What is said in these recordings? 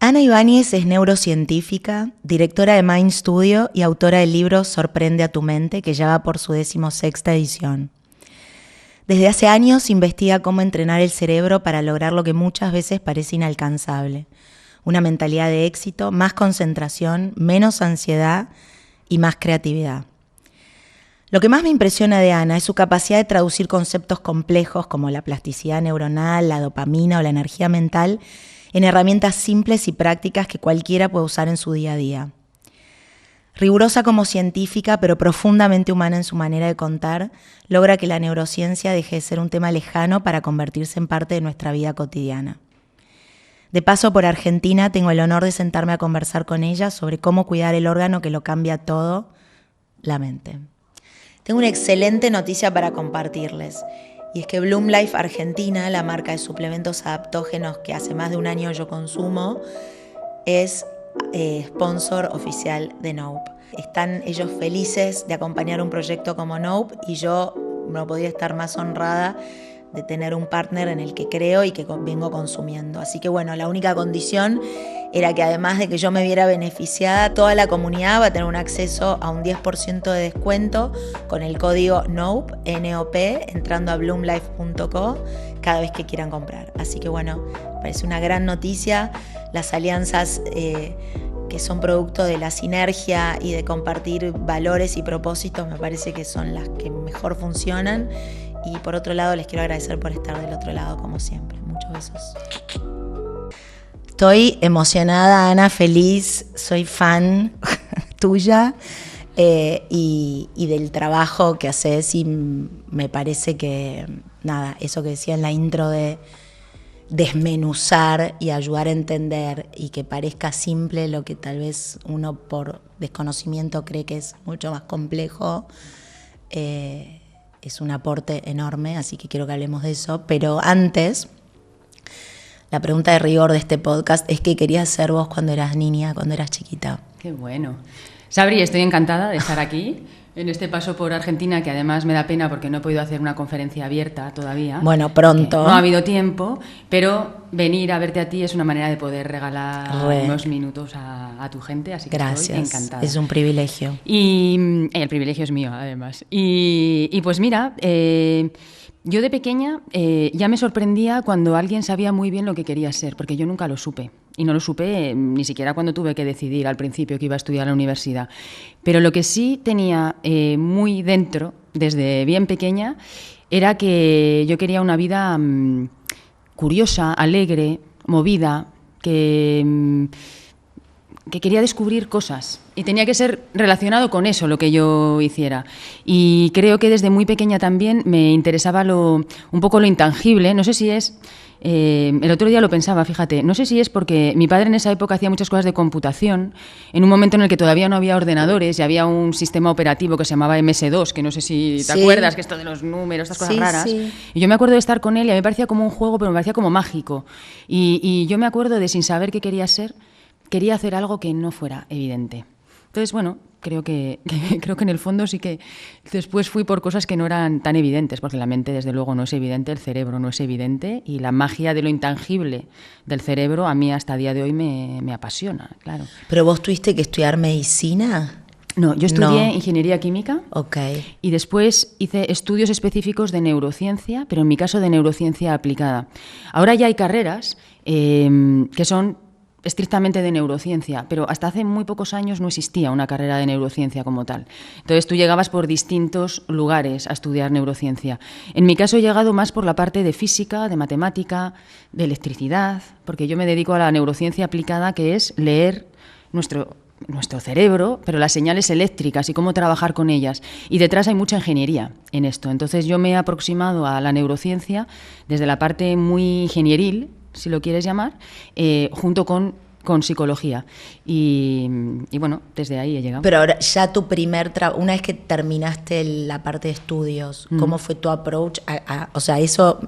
Ana Ibáñez es neurocientífica, directora de Mind Studio y autora del libro Sorprende a tu mente, que ya va por su 16ª edición. Desde hace años investiga cómo entrenar el cerebro para lograr lo que muchas veces parece inalcanzable. Una mentalidad de éxito, más concentración, menos ansiedad y más creatividad. Lo que más me impresiona de Ana es su capacidad de traducir conceptos complejos como la plasticidad neuronal, la dopamina o la energía mental en herramientas simples y prácticas que cualquiera puede usar en su día a día. Rigurosa como científica, pero profundamente humana en su manera de contar, logra que la neurociencia deje de ser un tema lejano para convertirse en parte de nuestra vida cotidiana. De paso por Argentina, tengo el honor de sentarme a conversar con ella sobre cómo cuidar el órgano que lo cambia todo, la mente. Tengo una excelente noticia para compartirles, y es que Bloom Life Argentina, la marca de suplementos adaptógenos que hace más de un año yo consumo, es sponsor oficial de Nope. Están ellos felices de acompañar un proyecto como Nope y yo no podía estar más honrada de tener un partner en el que creo y que vengo consumiendo. Así que bueno, la única condición era que además de que yo me viera beneficiada, toda la comunidad va a tener un acceso a un 10% de descuento con el código NOPE, N-O-P, entrando a bloomlife.co cada vez que quieran comprar. Así que bueno, parece una gran noticia. Las alianzas que son producto de la sinergia y de compartir valores y propósitos me parece que son las que mejor funcionan. Y por otro lado, les quiero agradecer por estar del otro lado, como siempre. Muchos besos. Estoy emocionada, Ana, feliz. Soy fan tuya y del trabajo que haces. Y me parece que, nada, eso que decía en la intro de desmenuzar y ayudar a entender y que parezca simple lo que tal vez uno por desconocimiento cree que es mucho más complejo, es un aporte enorme, así que quiero que hablemos de eso. Pero antes, la pregunta de rigor de este podcast es ¿qué querías ser vos cuando eras niña, cuando eras chiquita? Qué bueno. Sabri, estoy encantada de estar aquí en este paso por Argentina, que además me da pena porque no he podido hacer una conferencia abierta todavía. Bueno, pronto. No ha habido tiempo, pero venir a verte a ti es una manera de poder regalar unos minutos a tu gente, así que gracias. Estoy encantada. Es un privilegio. Y el privilegio es mío, además. Y pues mira, yo de pequeña ya me sorprendía cuando alguien sabía muy bien lo que quería ser, porque yo nunca lo supe. Y no lo supe ni siquiera cuando tuve que decidir al principio que iba a estudiar a la universidad. Pero lo que sí tenía muy dentro, desde bien pequeña, era que yo quería una vida curiosa, alegre, movida, que quería descubrir cosas. Y tenía que ser relacionado con eso lo que yo hiciera. Y creo que desde muy pequeña también me interesaba un poco lo intangible. No sé si es... el otro día lo pensaba, fíjate, no sé si es porque mi padre en esa época hacía muchas cosas de computación, en un momento en el que todavía no había ordenadores y había un sistema operativo que se llamaba MS2, que no sé si te acuerdas, que esto de los números, estas cosas raras. Sí. Y yo me acuerdo de estar con él y a mí me parecía como un juego, pero me parecía como mágico. Y yo me acuerdo de, sin saber qué quería ser, quería hacer algo que no fuera evidente. Entonces, bueno, creo que en el fondo sí que después fui por cosas que no eran tan evidentes, porque la mente desde luego no es evidente, el cerebro no es evidente y la magia de lo intangible del cerebro a mí hasta el día de hoy me apasiona, claro. ¿Pero vos tuviste que estudiar medicina? No, yo estudié ingeniería química y después hice estudios específicos de neurociencia, pero en mi caso de neurociencia aplicada. Ahora ya hay carreras que son estrictamente de neurociencia, pero hasta hace muy pocos años no existía una carrera de neurociencia como tal. Entonces tú llegabas por distintos lugares a estudiar neurociencia. En mi caso he llegado más por la parte de física, de matemática, de electricidad, porque yo me dedico a la neurociencia aplicada, que es leer nuestro cerebro, pero las señales eléctricas y cómo trabajar con ellas. Y detrás hay mucha ingeniería en esto. Entonces yo me he aproximado a la neurociencia desde la parte muy ingenieril, si lo quieres llamar, junto con psicología. Y bueno, desde ahí he llegado. Pero ahora, ya tu una vez que terminaste la parte de estudios, ¿cómo fue tu approach? O sea, eso,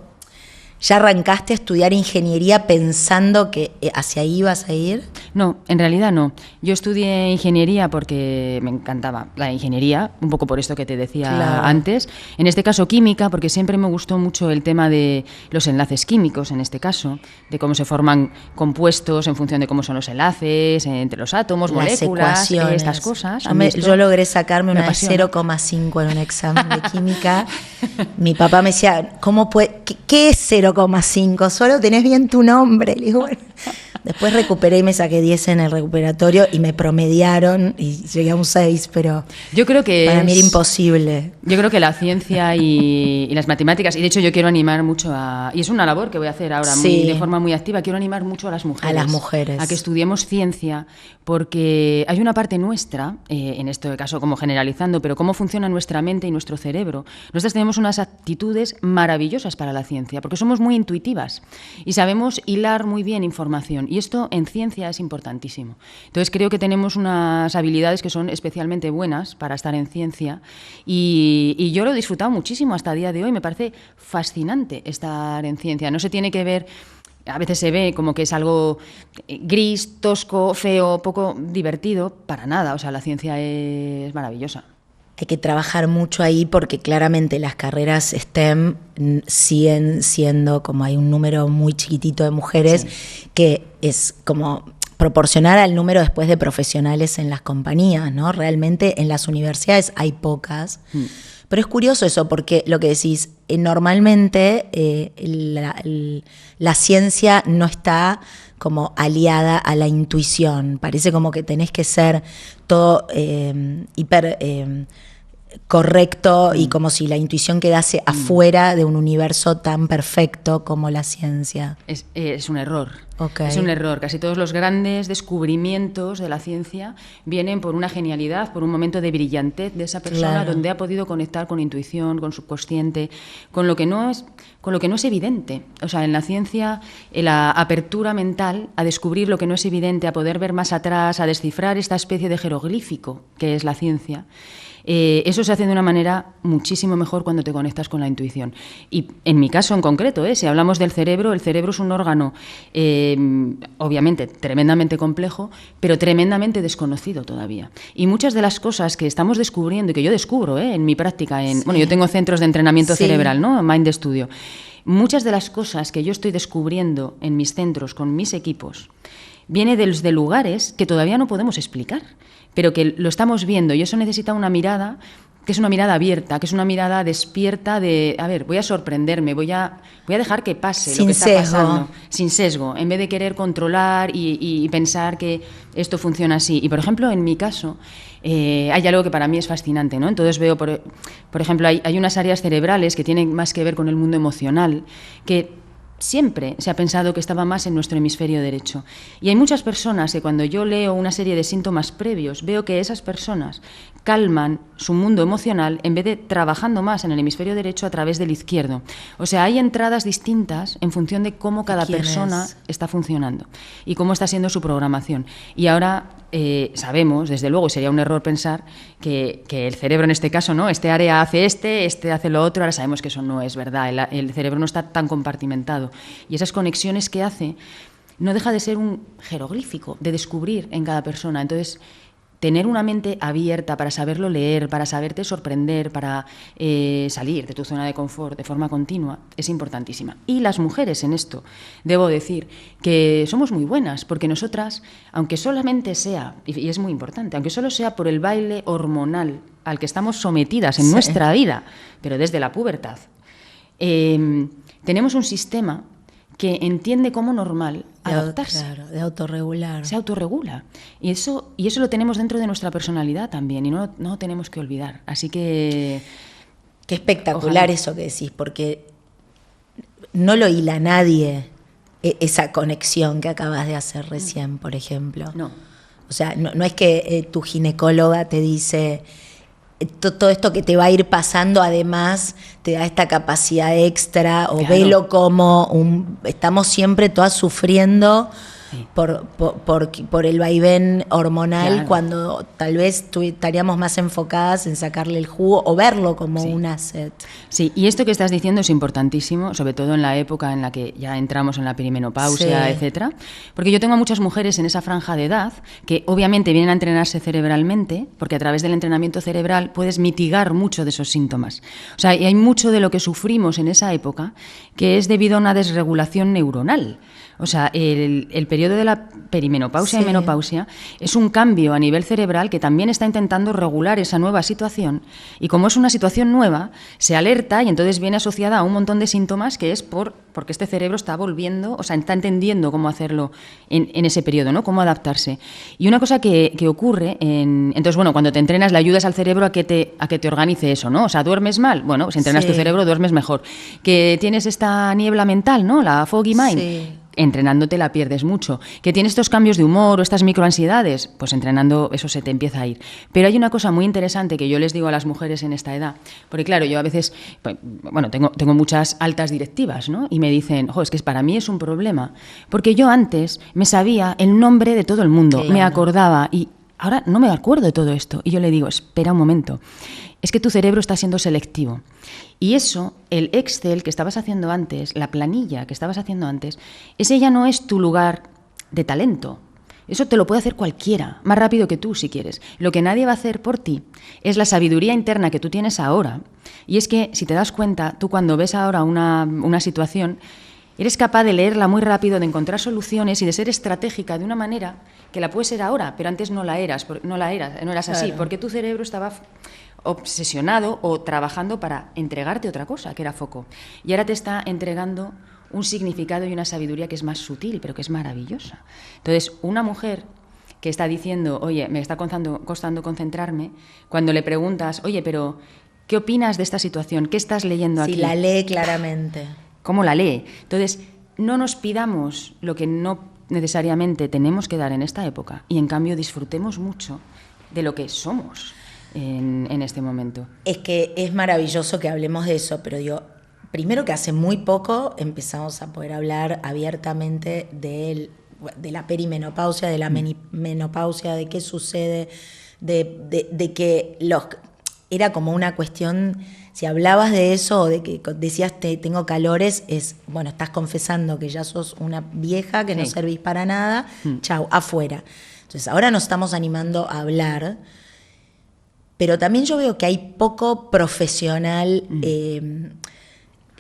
¿ya arrancaste a estudiar ingeniería pensando que hacia ahí ibas a ir? No, en realidad no. Yo estudié ingeniería porque me encantaba la ingeniería, un poco por esto que te decía antes. En este caso química, porque siempre me gustó mucho el tema de los enlaces químicos, en este caso, de cómo se forman compuestos en función de cómo son los enlaces entre los átomos, las moléculas, ecuaciones. estas cosas. Yo logré sacarme una de 0,5 en un examen de química. Mi papá me decía, ¿qué es 0,5? Solo tenés bien tu nombre. Le digo, bueno. Después recuperé y me saqué 10 en el recuperatorio y me promediaron y llegué a un 6, pero yo creo que para mí era imposible. Yo creo que la ciencia y las matemáticas, y de hecho yo quiero animar mucho y es una labor que voy a hacer ahora de forma muy activa, quiero animar mucho a las mujeres. A que estudiemos ciencia, porque hay una parte nuestra, en este caso como generalizando, pero cómo funciona nuestra mente y nuestro cerebro. Nosotras tenemos unas actitudes maravillosas para la ciencia, porque somos muy intuitivas y sabemos hilar muy bien información. Y esto en ciencia es importantísimo. Entonces creo que tenemos unas habilidades que son especialmente buenas para estar en ciencia y yo lo he disfrutado muchísimo hasta el día de hoy. Me parece fascinante estar en ciencia. No se tiene que ver... A veces se ve como que es algo gris, tosco, feo, poco divertido. Para nada, o sea, la ciencia es maravillosa. Hay que trabajar mucho ahí porque claramente las carreras STEM siguen siendo, como hay un número muy chiquitito de mujeres, que es como proporcional al número después de profesionales en las compañías, ¿no? Realmente en las universidades hay pocas. Pero es curioso eso, porque lo que decís, normalmente la ciencia no está como aliada a la intuición. Parece como que tenés que ser todo hiper correcto y como si la intuición quedase afuera de un universo tan perfecto como la ciencia. Es un error. Okay. Es un error. Casi todos los grandes descubrimientos de la ciencia vienen por una genialidad, por un momento de brillantez de esa persona, donde ha podido conectar con intuición, con subconsciente, con lo que no es evidente. O sea, en la ciencia, la apertura mental a descubrir lo que no es evidente, a poder ver más atrás, a descifrar esta especie de jeroglífico que es la ciencia. Eso se hace de una manera muchísimo mejor cuando te conectas con la intuición. Y en mi caso en concreto, si hablamos del cerebro, el cerebro es un órgano obviamente tremendamente complejo, pero tremendamente desconocido todavía. Y muchas de las cosas que estamos descubriendo y que yo descubro en mi práctica, bueno, yo tengo centros de entrenamiento cerebral, ¿no? Mind Studio. Muchas de las cosas que yo estoy descubriendo en mis centros con mis equipos viene de lugares que todavía no podemos explicar, pero que lo estamos viendo, y eso necesita una mirada que es una mirada abierta, que es una mirada despierta de, a ver, voy a sorprenderme, voy a dejar que pase lo que está pasando, sin sesgo, en vez de querer controlar y pensar que esto funciona así. Y, por ejemplo, en mi caso, hay algo que para mí es fascinante, ¿no? Entonces veo, por ejemplo, hay unas áreas cerebrales que tienen más que ver con el mundo emocional, que siempre se ha pensado que estaba más en nuestro hemisferio derecho. Y hay muchas personas que cuando yo leo una serie de síntomas previos, veo que esas personas calman su mundo emocional en vez de trabajando más en el hemisferio derecho a través del izquierdo. O sea, hay entradas distintas en función de cómo cada persona está funcionando y cómo está siendo su programación. Y ahora sabemos, desde luego, sería un error pensar que el cerebro en este caso, ¿no? Este área hace este hace lo otro. Ahora sabemos que eso no es verdad. El cerebro no está tan compartimentado. Y esas conexiones que hace no deja de ser un jeroglífico de descubrir en cada persona. Entonces, tener una mente abierta para saberlo leer, para saberte sorprender, para salir de tu zona de confort de forma continua, es importantísima. Y las mujeres en esto, debo decir que somos muy buenas, porque nosotras, aunque solamente sea, y es muy importante, aunque solo sea por el baile hormonal al que estamos sometidas en nuestra vida, pero desde la pubertad, tenemos un sistema que entiende como normal adaptarse. Claro, de autorregular. Se autorregula. Y eso lo tenemos dentro de nuestra personalidad también, y no lo tenemos que olvidar. Así que... Qué espectacular eso que decís, porque no lo hila nadie, esa conexión que acabas de hacer recién, por ejemplo. No. O sea, no es que tu ginecóloga te dice... todo esto que te va a ir pasando además te da esta capacidad extra, o claro, velo como estamos siempre todas sufriendo Sí. por el vaivén hormonal, Claro. cuando tal vez estaríamos más enfocadas en sacarle el jugo o verlo como Sí. un asset. Sí, y esto que estás diciendo es importantísimo, sobre todo en la época en la que ya entramos en la perimenopausia, Sí. etcétera, porque yo tengo a muchas mujeres en esa franja de edad que obviamente vienen a entrenarse cerebralmente, porque a través del entrenamiento cerebral puedes mitigar mucho de esos síntomas. O sea, y hay mucho de lo que sufrimos en esa época que es debido a una desregulación neuronal. O sea, el periodo de la perimenopausia Sí. y menopausia es un cambio a nivel cerebral que también está intentando regular esa nueva situación, y como es una situación nueva, se alerta y entonces viene asociada a un montón de síntomas que es porque este cerebro está volviendo, o sea, está entendiendo cómo hacerlo en ese periodo, ¿no? Cómo adaptarse. Y una cosa que ocurre, entonces, bueno, cuando te entrenas le ayudas al cerebro a que te organice eso, ¿no? O sea, ¿duermes mal? Bueno, si entrenas Sí. tu cerebro, duermes mejor. Que tienes esta niebla mental, ¿no? La foggy mind. Sí. Entrenándote la pierdes mucho. Que tienes estos cambios de humor o estas microansiedades, pues entrenando eso se te empieza a ir. Pero hay una cosa muy interesante que yo les digo a las mujeres en esta edad, porque claro, yo a veces, bueno, tengo muchas altas directivas, ¿no? Y me dicen, es que para mí es un problema, porque yo antes me sabía el nombre de todo el mundo, Claro. me acordaba, y ahora no me acuerdo de todo esto. Y yo le digo, espera un momento, es que tu cerebro está siendo selectivo. Y eso, el Excel que estabas haciendo antes, la planilla que estabas haciendo antes, ese ya no es tu lugar de talento. Eso te lo puede hacer cualquiera, más rápido que tú si quieres. Lo que nadie va a hacer por ti es la sabiduría interna que tú tienes ahora. Y es que, si te das cuenta, tú cuando ves ahora una situación, eres capaz de leerla muy rápido, de encontrar soluciones y de ser estratégica de una manera que la puedes ser ahora, pero antes no eras así, Claro. porque tu cerebro estaba obsesionado o trabajando para entregarte otra cosa, que era foco. Y ahora te está entregando un significado y una sabiduría que es más sutil, pero que es maravillosa. Entonces, una mujer que está diciendo, oye, me está costando concentrarme, cuando le preguntas, oye, pero ¿qué opinas de esta situación? ¿Qué estás leyendo aquí? Si la lee claramente. ¿Cómo la lee? Entonces, no nos pidamos lo que no necesariamente tenemos que dar en esta época, y en cambio disfrutemos mucho de lo que somos en este momento. Es que es maravilloso que hablemos de eso, pero digo, primero que hace muy poco empezamos a poder hablar abiertamente de la perimenopausia, de la menopausia, de qué sucede, de que era como una cuestión, si hablabas de eso o de que decías tengo calores, bueno, estás confesando que ya sos una vieja, que no Sí. servís para nada, chau, afuera. Entonces ahora nos estamos animando a hablar, pero también yo veo que hay poco profesional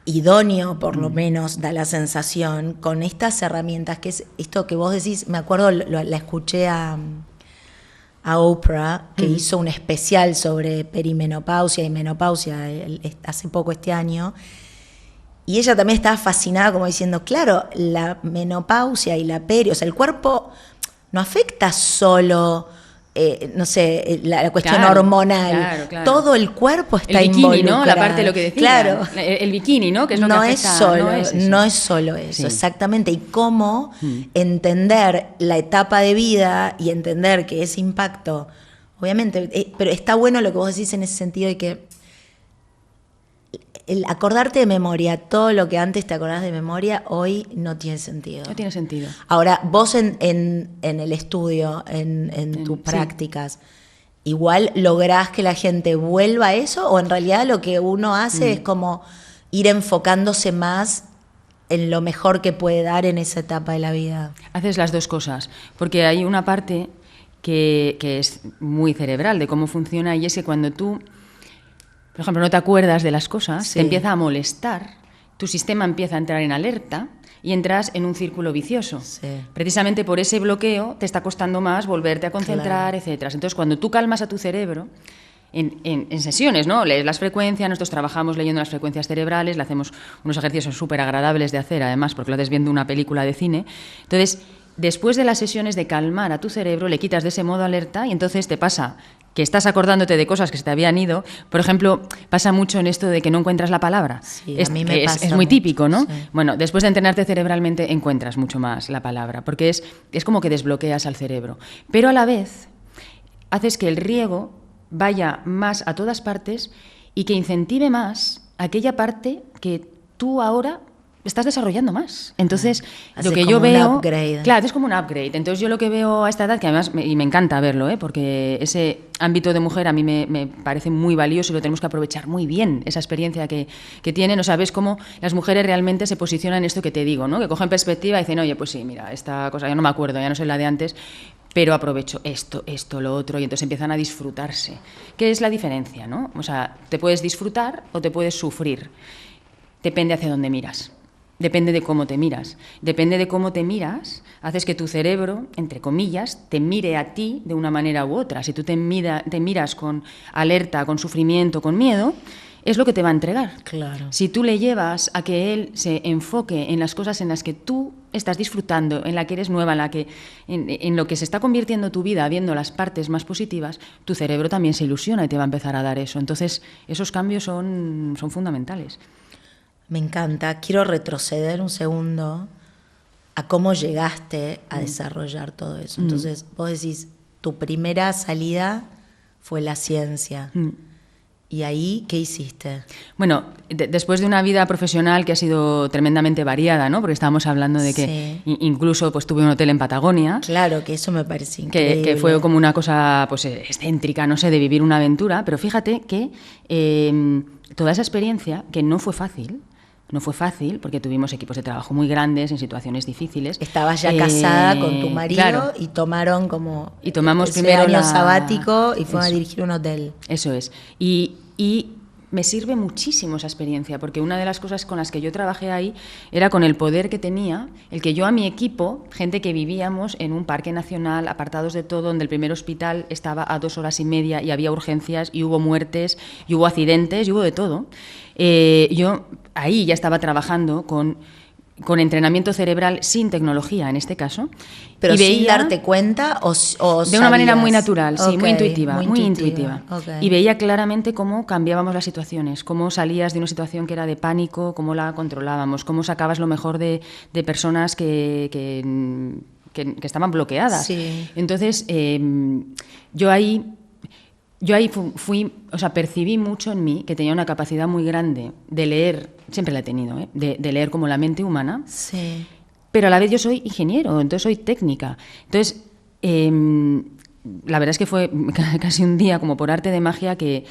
idóneo, por lo menos da la sensación, con estas herramientas, que es esto que vos decís. Me acuerdo, la escuché a Oprah, que hizo un especial sobre perimenopausia y menopausia hace poco, este año, y ella también estaba fascinada, como diciendo, claro, la menopausia y la o sea, el cuerpo no afecta solo, no sé, la cuestión Claro, hormonal. claro. Todo el cuerpo está el bikini, involucrado. ¿no? La parte de lo que decía. Claro. El bikini, ¿no? Que es lo no, que es afecta, solo, no es solo eso, Sí. exactamente. Y cómo entender la etapa de vida y entender que ese impacto, obviamente, pero está bueno lo que vos decís en ese sentido de que el acordarte de memoria, todo lo que antes te acordás de memoria, hoy no tiene sentido. No tiene sentido. Ahora, vos en el estudio, en tus sí. prácticas, ¿igual lográs que la gente vuelva a eso? ¿O en realidad lo que uno hace es como ir enfocándose más en lo mejor que puede dar en esa etapa de la vida? Haces las dos cosas, porque hay una parte que es muy cerebral de cómo funciona, y es que cuando tú, por ejemplo, no te acuerdas de las cosas, Sí. te empieza a molestar, tu sistema empieza a entrar en alerta y entras en un círculo vicioso. Sí. Precisamente por ese bloqueo te está costando más volverte a concentrar, Claro. etcétera. Entonces, cuando tú calmas a tu cerebro, en sesiones, ¿no? Lees las frecuencias, nosotros trabajamos leyendo las frecuencias cerebrales, le hacemos unos ejercicios súper agradables de hacer, además, porque lo haces viendo una película de cine. Entonces, después de las sesiones de calmar a tu cerebro, le quitas de ese modo alerta y entonces te pasa que estás acordándote de cosas que se te habían ido. Por ejemplo, pasa mucho en esto de que no encuentras la palabra. Sí, a mí me pasa es muy mucho, típico, ¿no? sí. Bueno, después de entrenarte cerebralmente encuentras mucho más la palabra, porque es como que desbloqueas al cerebro. Pero a la vez haces que el riego vaya más a todas partes y que incentive más aquella parte que tú ahora estás desarrollando más. Entonces, Haces lo que como yo un veo... upgrade. Claro, es como un upgrade. Entonces, yo lo que veo a esta edad, que además, y me encanta verlo, porque ese ámbito de mujer a mí me parece muy valioso y lo tenemos que aprovechar muy bien, esa experiencia que tienen. O sea, ves cómo las mujeres realmente se posicionan en esto que te digo, ¿no? Que cogen perspectiva y dicen, oye, pues sí, mira, esta cosa ya no me acuerdo, ya no soy la de antes, pero aprovecho esto, lo otro, y entonces empiezan a disfrutarse. ¿Qué es la diferencia, no? O sea, te puedes disfrutar o te puedes sufrir. Depende hacia dónde miras. Depende de cómo te miras. Depende de cómo te miras, haces que tu cerebro, entre comillas, te mire a ti de una manera u otra. Si tú te miras con alerta, con sufrimiento, con miedo, es lo que te va a entregar. Claro. Si tú le llevas a que él se enfoque en las cosas en las que tú estás disfrutando, en la que eres nueva, en lo que se está convirtiendo tu vida, viendo las partes más positivas, tu cerebro también se ilusiona y te va a empezar a dar eso. Entonces, esos cambios son fundamentales. Me encanta. Quiero retroceder un segundo a cómo llegaste a desarrollar todo eso. Entonces, vos decís, tu primera salida fue la ciencia. ¿Y ahí qué hiciste? Bueno, después de una vida profesional que ha sido tremendamente variada, ¿no? Porque estábamos hablando de que incluso pues tuve un hotel en Patagonia. Claro, que eso me parece increíble. Que fue como una cosa pues excéntrica, no sé, de vivir una aventura. Pero fíjate que toda esa experiencia, que no fue fácil, porque tuvimos equipos de trabajo muy grandes en situaciones difíciles. Estabas ya casada con tu marido, claro, y tomaron como y tomamos ese primero año sabático y fueron a eso. dirigir un hotel. Eso es. Y me sirve muchísimo esa experiencia, porque una de las cosas con las que yo trabajé ahí era con el poder que tenía, el que yo a mi equipo, gente que vivíamos en un parque nacional, apartados de todo, donde el primer hospital estaba a 2 horas y media y había urgencias y hubo muertes y hubo accidentes y hubo de todo. Yo ahí ya estaba trabajando con entrenamiento cerebral sin tecnología, en este caso. ¿Pero y sin veía, darte cuenta o de una manera muy natural, sí, Okay, muy intuitiva. Okay. Y veía claramente cómo cambiábamos las situaciones, cómo salías de una situación que era de pánico, cómo la controlábamos, cómo sacabas lo mejor de personas que estaban bloqueadas. Sí. Entonces, yo ahí fui, o sea, percibí mucho en mí que tenía una capacidad muy grande de leer, siempre la he tenido, de leer como la mente humana, Sí. pero a la vez yo soy ingeniero, entonces soy técnica. Entonces, la verdad es que fue casi un día, como por arte de magia, que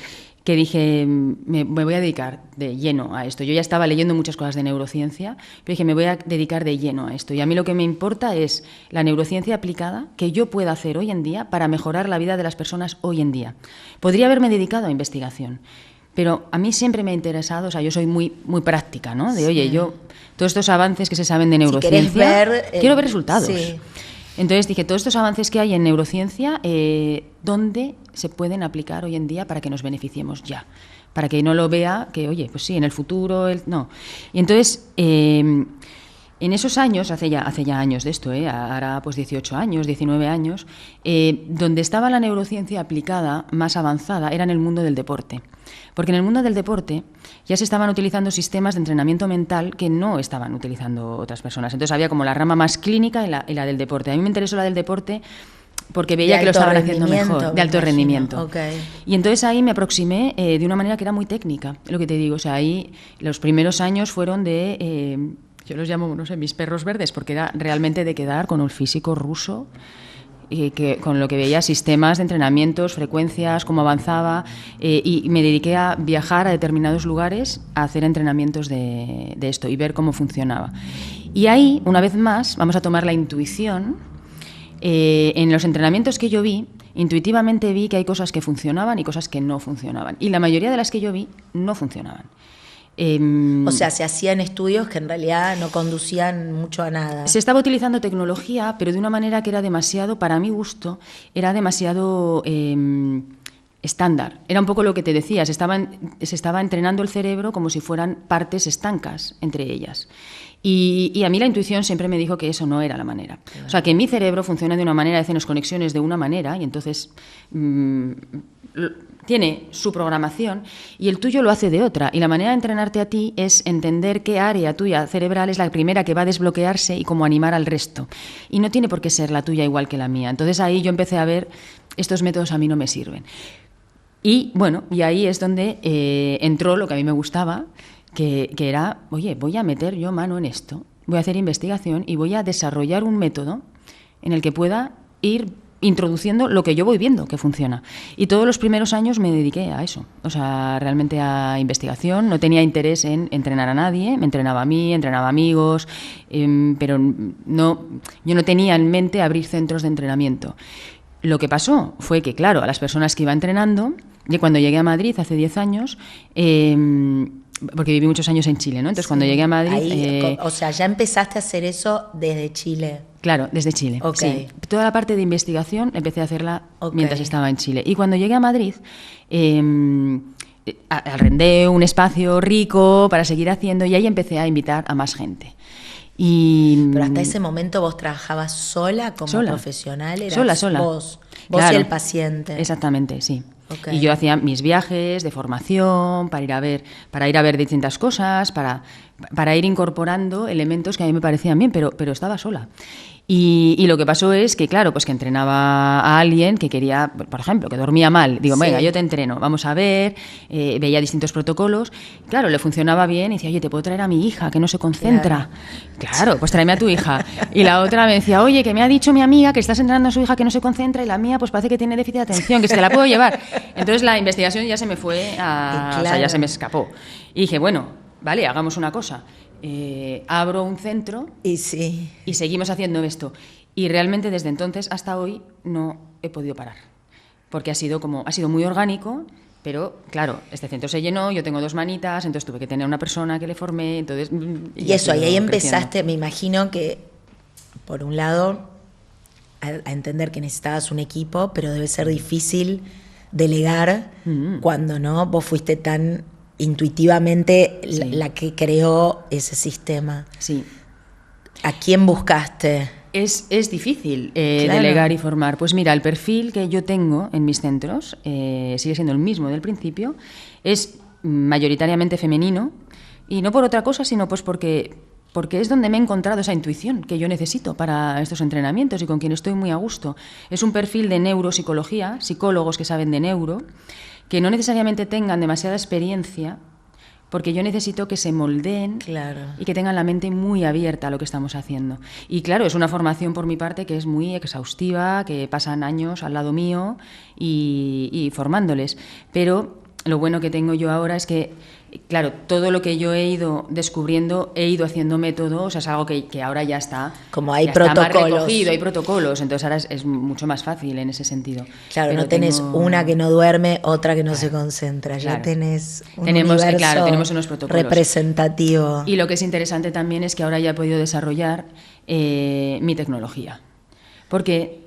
dije, me voy a dedicar de lleno a esto. Yo ya estaba leyendo muchas cosas de neurociencia, pero dije, me voy a dedicar de lleno a esto. Y a mí lo que me importa es la neurociencia aplicada que yo pueda hacer hoy en día para mejorar la vida de las personas hoy en día. Podría haberme dedicado a investigación, pero a mí siempre me ha interesado, o sea, yo soy muy, muy práctica, ¿no? De, oye, yo, todos estos avances que se saben de neurociencia, Si querés ver, quiero ver resultados. Sí. Entonces dije, todos estos avances que hay en neurociencia, ¿dónde se pueden aplicar hoy en día para que nos beneficiemos ya? Para que no lo vea que, oye, pues sí, en el futuro, no. Y entonces, en esos años, hace ya años de esto, ahora pues 18 años, 19 años, donde estaba la neurociencia aplicada más avanzada era en el mundo del deporte. Porque en el mundo del deporte ya se estaban utilizando sistemas de entrenamiento mental que no estaban utilizando otras personas. Entonces había como la rama más clínica y la del deporte. A mí me interesó la del deporte porque veía que lo estaban haciendo mejor, de alto rendimiento. Okay. Y entonces ahí me aproximé de una manera que era muy técnica, lo que te digo. O sea, ahí los primeros años fueron de... yo los llamo, no sé, mis perros verdes, porque era realmente de quedar con un físico ruso, y que con lo que veía sistemas de entrenamientos, frecuencias, cómo avanzaba, y me dediqué a viajar a determinados lugares a hacer entrenamientos de esto y ver cómo funcionaba. Y ahí, una vez más, vamos a tomar la intuición. En los entrenamientos que yo vi, intuitivamente vi que hay cosas que funcionaban y cosas que no funcionaban. Y la mayoría de las que yo vi no funcionaban. O sea, se hacían estudios que en realidad no conducían mucho a nada. Se estaba utilizando tecnología, pero de una manera que era demasiado, para mi gusto, era demasiado estándar. Era un poco lo que te decía, se estaba entrenando el cerebro como si fueran partes estancas entre ellas. Y a mí la intuición siempre me dijo que eso no era la manera. Claro. O sea, que mi cerebro funciona de una manera, hace las conexiones de una manera, y entonces tiene su programación, y el tuyo lo hace de otra. Y la manera de entrenarte a ti es entender qué área tuya cerebral es la primera que va a desbloquearse y cómo animar al resto. Y no tiene por qué ser la tuya igual que la mía. Entonces ahí yo empecé a ver, estos métodos a mí no me sirven. Y bueno, y ahí es donde entró lo que a mí me gustaba, que era, oye, voy a meter yo mano en esto, voy a hacer investigación y voy a desarrollar un método en el que pueda ir introduciendo lo que yo voy viendo que funciona. Y todos los primeros años me dediqué a eso, o sea, realmente a investigación. No tenía interés en entrenar a nadie, me entrenaba a mí, entrenaba amigos, pero no, yo no tenía en mente abrir centros de entrenamiento. Lo que pasó fue que, claro, a las personas que iba entrenando, y cuando llegué a Madrid hace 10 años, porque viví muchos años en Chile, ¿no? Entonces, cuando llegué a Madrid... Ahí, o sea, ya empezaste a hacer eso desde Chile. Claro, desde Chile. Okay. Sí. Toda la parte de investigación empecé a hacerla mientras estaba en Chile. Y cuando llegué a Madrid, arrendé un espacio rico para seguir haciendo y ahí empecé a invitar a más gente. Pero hasta ese momento vos trabajabas sola como profesional, eras sola. Vos claro, y el paciente. Exactamente, sí. Okay. Y yo hacía mis viajes de formación para ir a ver distintas cosas, para ir incorporando elementos que a mí me parecían bien, pero estaba sola. Y lo que pasó es que, claro, pues que entrenaba a alguien que quería, por ejemplo, que dormía mal. Digo, venga, yo te entreno, vamos a ver, veía distintos protocolos. Claro, le funcionaba bien y decía, oye, te puedo traer a mi hija, que no se concentra. Claro, pues tráeme a tu hija. Y la otra me decía, oye, que me ha dicho mi amiga que estás entrenando a su hija que no se concentra y la mía pues parece que tiene déficit de atención, que se la puedo llevar. Entonces la investigación ya se me fue, o sea, ya se me escapó. Y dije, bueno, vale, hagamos una cosa. Abro un centro y seguimos haciendo esto. Y realmente desde entonces hasta hoy no he podido parar. Porque ha sido muy orgánico, pero claro, este centro se llenó, yo tengo 2 manitas, entonces tuve que tener una persona que le formé. Entonces, y eso, y ahí empezaste, me imagino que, por un lado, a entender que necesitabas un equipo, pero debe ser difícil delegar cuando no vos fuiste tan intuitivamente la que creó ese sistema. Sí. ¿A quién buscaste? Es difícil delegar y formar. Pues mira, el perfil que yo tengo en mis centros sigue siendo el mismo del principio. Es mayoritariamente femenino y no por otra cosa, sino pues porque es donde me he encontrado esa intuición que yo necesito para estos entrenamientos y con quien estoy muy a gusto. Es un perfil de neuropsicología, psicólogos que saben de neuro, que no necesariamente tengan demasiada experiencia, porque yo necesito que se moldeen y que tengan la mente muy abierta a lo que estamos haciendo. Y claro, es una formación por mi parte que es muy exhaustiva, que pasan años al lado mío y formándoles. Pero lo bueno que tengo yo ahora es que, claro, todo lo que yo he ido descubriendo, he ido haciendo método, o sea, es algo que ahora ya está. Como hay protocolos. Está más recogido, hay protocolos, entonces ahora es mucho más fácil en ese sentido. Claro, pero no tenés una que no duerme, otra que no se concentra, ya tenés un universo tenemos unos protocolos representativo. Y lo que es interesante también es que ahora ya he podido desarrollar mi tecnología. Porque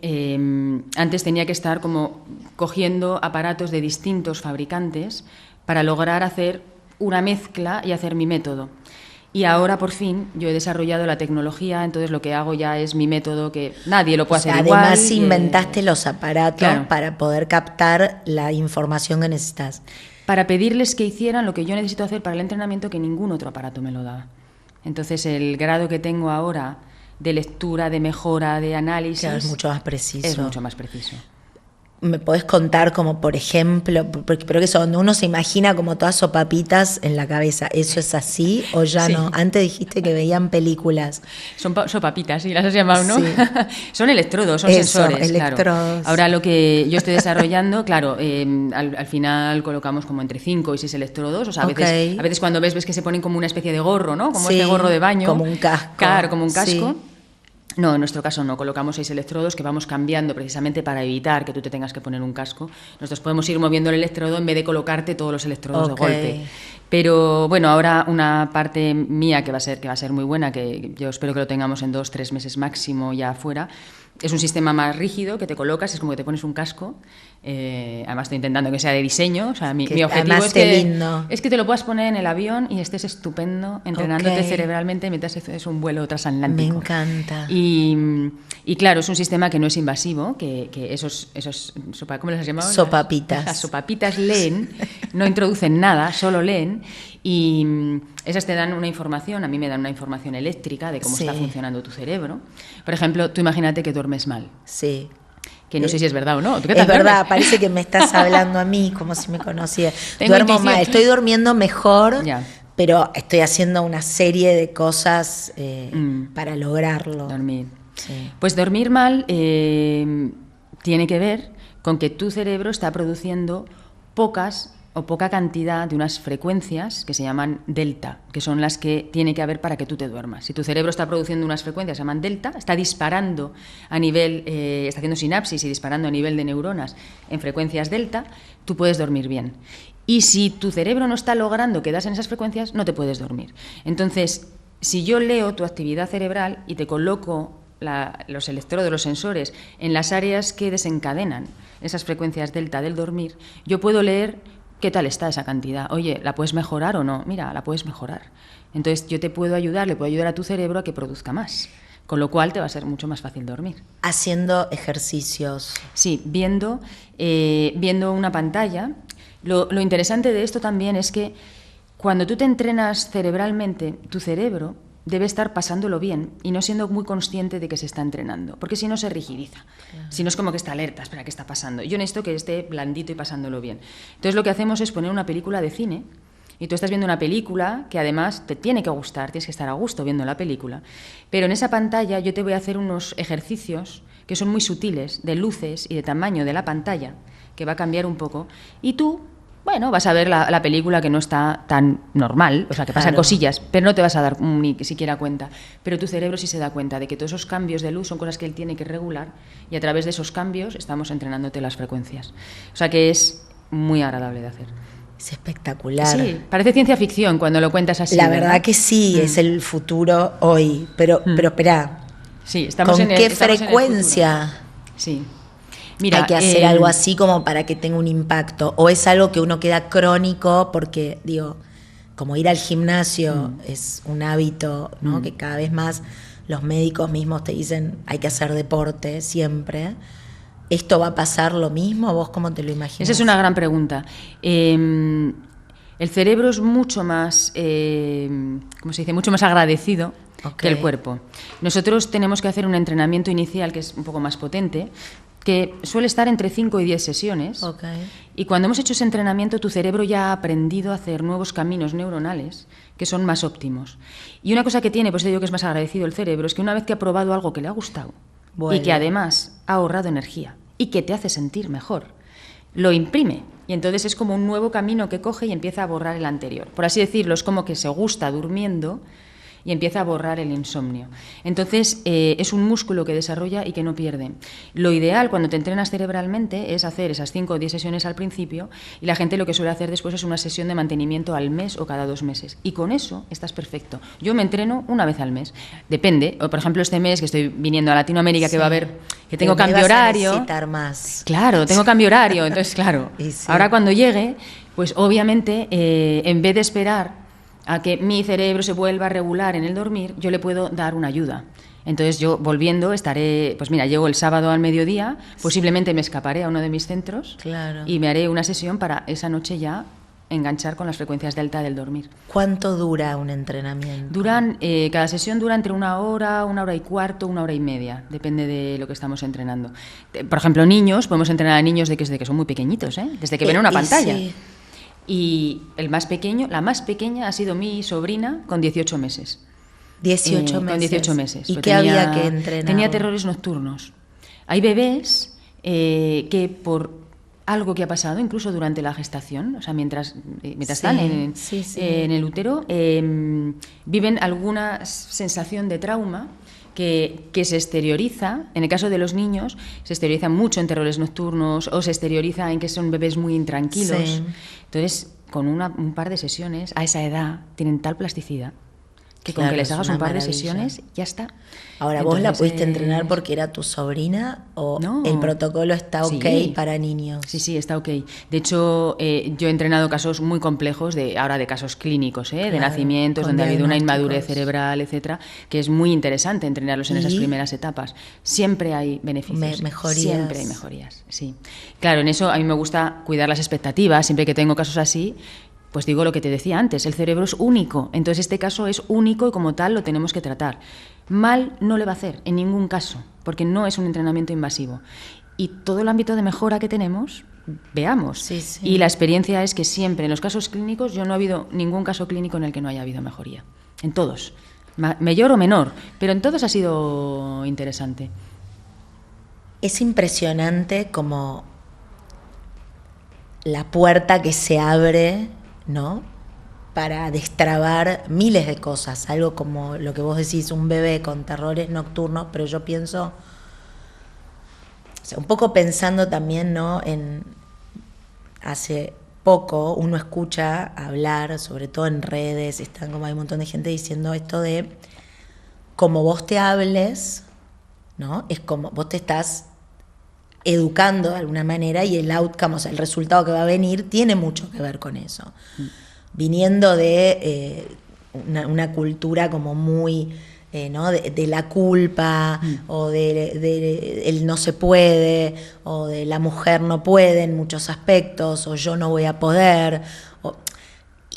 antes tenía que estar como cogiendo aparatos de distintos fabricantes para lograr hacer una mezcla y hacer mi método. Y ahora, por fin, yo he desarrollado la tecnología, entonces lo que hago ya es mi método, que nadie lo puede hacer igual. Además, inventaste los aparatos para poder captar la información que necesitas. Para pedirles que hicieran lo que yo necesito hacer para el entrenamiento, que ningún otro aparato me lo da. Entonces, el grado que tengo ahora de lectura, de mejora, de análisis... Claro, es mucho más preciso. Es mucho más preciso. ¿Me podés contar como, por ejemplo, pero que eso, donde uno se imagina como todas sopapitas en la cabeza, ¿eso es así o ya no? Antes dijiste que veían películas. Son sopapitas, sí, las has llamado, ¿no? Sí. Son electrodos, son sensores, electrodos. Claro. Ahora lo que yo estoy desarrollando, claro, al final colocamos como entre 5 y 6 electrodos, o sea, a veces cuando ves que se ponen como una especie de gorro, ¿no? Como este gorro de baño. Como un casco. Claro, como un casco. Sí. No, en nuestro caso no, colocamos 6 electrodos que vamos cambiando precisamente para evitar que tú te tengas que poner un casco. Nosotros podemos ir moviendo el electrodo en vez de colocarte todos los electrodos de golpe. Pero bueno, ahora una parte mía que va a ser muy buena, que yo espero que lo tengamos en 2-3 meses máximo ya afuera, es un sistema más rígido que te colocas, es como que te pones un casco. Además estoy intentando que sea de diseño, o sea, mi objetivo es que te lo puedas poner en el avión y estés estupendo entrenándote cerebralmente mientras es un vuelo transatlántico. Me encanta. Y claro, es un sistema que no es invasivo, que esos ¿cómo les has llamado? Sopapitas. Las sopapitas leen, no introducen nada, solo leen. Y esas te dan una información, a mí me dan una información eléctrica de cómo está funcionando tu cerebro. Por ejemplo, tú imagínate que duermes mal. Sí. Que no sé si es verdad o no. Es verdad, parece que me estás hablando a mí como si me conociera. Duermo mal, estoy durmiendo mejor, pero estoy haciendo una serie de cosas para lograrlo. Dormir. Sí. Pues dormir mal tiene que ver con que tu cerebro está produciendo poca cantidad de unas frecuencias que se llaman delta, que son las que tiene que haber para que tú te duermas. Si tu cerebro está produciendo unas frecuencias que se llaman delta, está disparando a nivel, está haciendo sinapsis y disparando a nivel de neuronas en frecuencias delta, tú puedes dormir bien. Y si tu cerebro no está logrando quedarse en esas frecuencias, no te puedes dormir. Entonces, si yo leo tu actividad cerebral y te coloco los electrodos, los sensores, en las áreas que desencadenan esas frecuencias delta del dormir, yo puedo leer qué tal está esa cantidad. Oye, ¿la puedes mejorar o no? Mira, la puedes mejorar. Entonces yo te puedo ayudar, le puedo ayudar a tu cerebro a que produzca más, con lo cual te va a ser mucho más fácil dormir. Haciendo ejercicios. Sí, viendo una pantalla. Lo interesante de esto también es que cuando tú te entrenas cerebralmente, tu cerebro debe estar pasándolo bien y no siendo muy consciente de que se está entrenando, porque si no se rigidiza. Claro. Si no es como que está alerta, espera, ¿qué está pasando? Yo necesito que esté blandito y pasándolo bien. Entonces lo que hacemos es poner una película de cine y tú estás viendo una película que además te tiene que gustar, tienes que estar a gusto viendo la película, pero en esa pantalla yo te voy a hacer unos ejercicios que son muy sutiles, de luces y de tamaño de la pantalla, que va a cambiar un poco, y tú, bueno, vas a ver la película que no está tan normal, o sea, que pasan cosillas, pero no te vas a dar ni siquiera cuenta. Pero tu cerebro sí se da cuenta de que todos esos cambios de luz son cosas que él tiene que regular y a través de esos cambios estamos entrenándote las frecuencias. O sea, que es muy agradable de hacer. Es espectacular. Sí, parece ciencia ficción cuando lo cuentas así. La verdad que sí, es el futuro hoy, pero espera. Sí, estamos ¿Con qué frecuencia? Sí. Mira, hay que hacer algo así como para que tenga un impacto, o es algo que uno queda crónico porque, digo, como ir al gimnasio es un hábito, ¿no? Que cada vez más los médicos mismos te dicen hay que hacer deporte siempre. ¿Esto va a pasar lo mismo? ¿Vos cómo te lo imaginas? Esa es una gran pregunta. El cerebro es mucho más, ¿cómo se dice? Mucho más agradecido que el cuerpo. Nosotros tenemos que hacer un entrenamiento inicial que es un poco más potente, que suele estar entre 5 y 10 sesiones. Y cuando hemos hecho ese entrenamiento, tu cerebro ya ha aprendido a hacer nuevos caminos neuronales que son más óptimos. Y una cosa que tiene, pues te digo que es más agradecido el cerebro, es que una vez que ha probado algo que le ha gustado y que además ha ahorrado energía y que te hace sentir mejor, lo imprime. Y entonces es como un nuevo camino que coge y empieza a borrar el anterior. Por así decirlo, es como que se gusta durmiendo y empieza a borrar el insomnio. Entonces, es un músculo que desarrolla y que no pierde. Lo ideal cuando te entrenas cerebralmente es hacer esas 5 o 10 sesiones al principio, y la gente lo que suele hacer después es una sesión de mantenimiento al mes o cada 2 meses. Y con eso estás perfecto. Yo me entreno una vez al mes. Depende. O, por ejemplo, este mes que estoy viniendo a Latinoamérica, que va a haber, que tengo cambio horario. A necesitar más. Claro, tengo cambio horario. Entonces, claro, ahora cuando llegue, pues obviamente, en vez de esperar a que mi cerebro se vuelva a regular en el dormir, yo le puedo dar una ayuda. Entonces yo volviendo estaré, pues mira, llego el sábado al mediodía, posiblemente me escaparé a uno de mis centros y me haré una sesión para esa noche ya enganchar con las frecuencias delta del dormir. ¿Cuánto dura un entrenamiento? Cada sesión dura entre 1 hora, 1 hora y cuarto, 1 hora y media, depende de lo que estamos entrenando. Por ejemplo, niños, podemos entrenar a niños desde que son muy pequeñitos, desde que ven una pantalla. Sí. Y la más pequeña ha sido mi sobrina con 18 meses. 18 meses. Con 18 meses. ¿Y qué había que entrenar? Tenía terrores nocturnos. Hay bebés que por algo que ha pasado, incluso durante la gestación, o sea, mientras están en el útero, viven alguna sensación de trauma que se exterioriza, en el caso de los niños, se exterioriza mucho en terrores nocturnos o se exterioriza en que son bebés muy intranquilos. Sí. Entonces, con un par de sesiones, a esa edad, tienen tal plasticidad que con que les hagas un par de sesiones, ya está. Ahora, entonces, ¿vos la pudiste entrenar porque era tu sobrina o no, el protocolo está ok para niños? Sí, está ok. De hecho, yo he entrenado casos muy complejos, de casos clínicos, de nacimientos, donde ha habido una inmadurez cerebral, etcétera, que es muy interesante entrenarlos en esas primeras etapas. Siempre hay beneficios. Mejorías. Siempre hay mejorías, sí. Claro, en eso a mí me gusta cuidar las expectativas, siempre que tengo casos así. Pues digo lo que te decía antes, el cerebro es único, entonces este caso es único y como tal lo tenemos que tratar. Mal no le va a hacer, en ningún caso, porque no es un entrenamiento invasivo. Y todo el ámbito de mejora que tenemos veamos. Sí, sí. Y la experiencia es que siempre, en los casos clínicos, yo no ha habido ningún caso clínico en el que no haya habido mejoría. En todos. Mayor o menor, pero en todos ha sido interesante. Es impresionante como la puerta que se abre, ¿no?, para destrabar miles de cosas. Algo como lo que vos decís, un bebé con terrores nocturnos, pero yo pienso, o sea, un poco pensando también, ¿no?, en hace poco uno escucha hablar, sobre todo en redes, están como hay un montón de gente diciendo esto de como vos te hables, ¿no?, es como vos te estás educando de alguna manera y el outcome, o sea, el resultado que va a venir tiene mucho que ver con eso. Viniendo de una cultura como muy, ¿no?, de la culpa, o de el no se puede, o de la mujer no puede en muchos aspectos, o yo no voy a poder,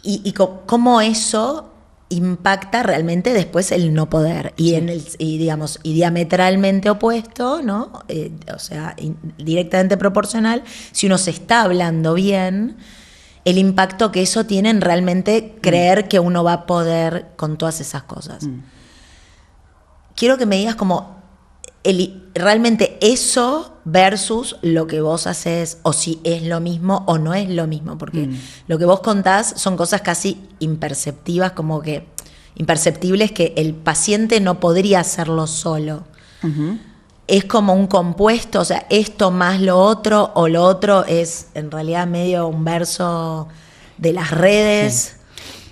y cómo eso impacta realmente después el no poder, y digamos, y diametralmente opuesto, ¿no? O sea, directamente proporcional, si uno se está hablando bien, el impacto que eso tiene en realmente creer que uno va a poder con todas esas cosas. Quiero que me digas como realmente eso versus lo que vos haces, o si es lo mismo o no es lo mismo, porque lo que vos contás son cosas casi imperceptivas, como que imperceptibles, que el paciente no podría hacerlo solo. Es como un compuesto, o sea, esto más lo otro, o lo otro es en realidad medio un verso de las redes.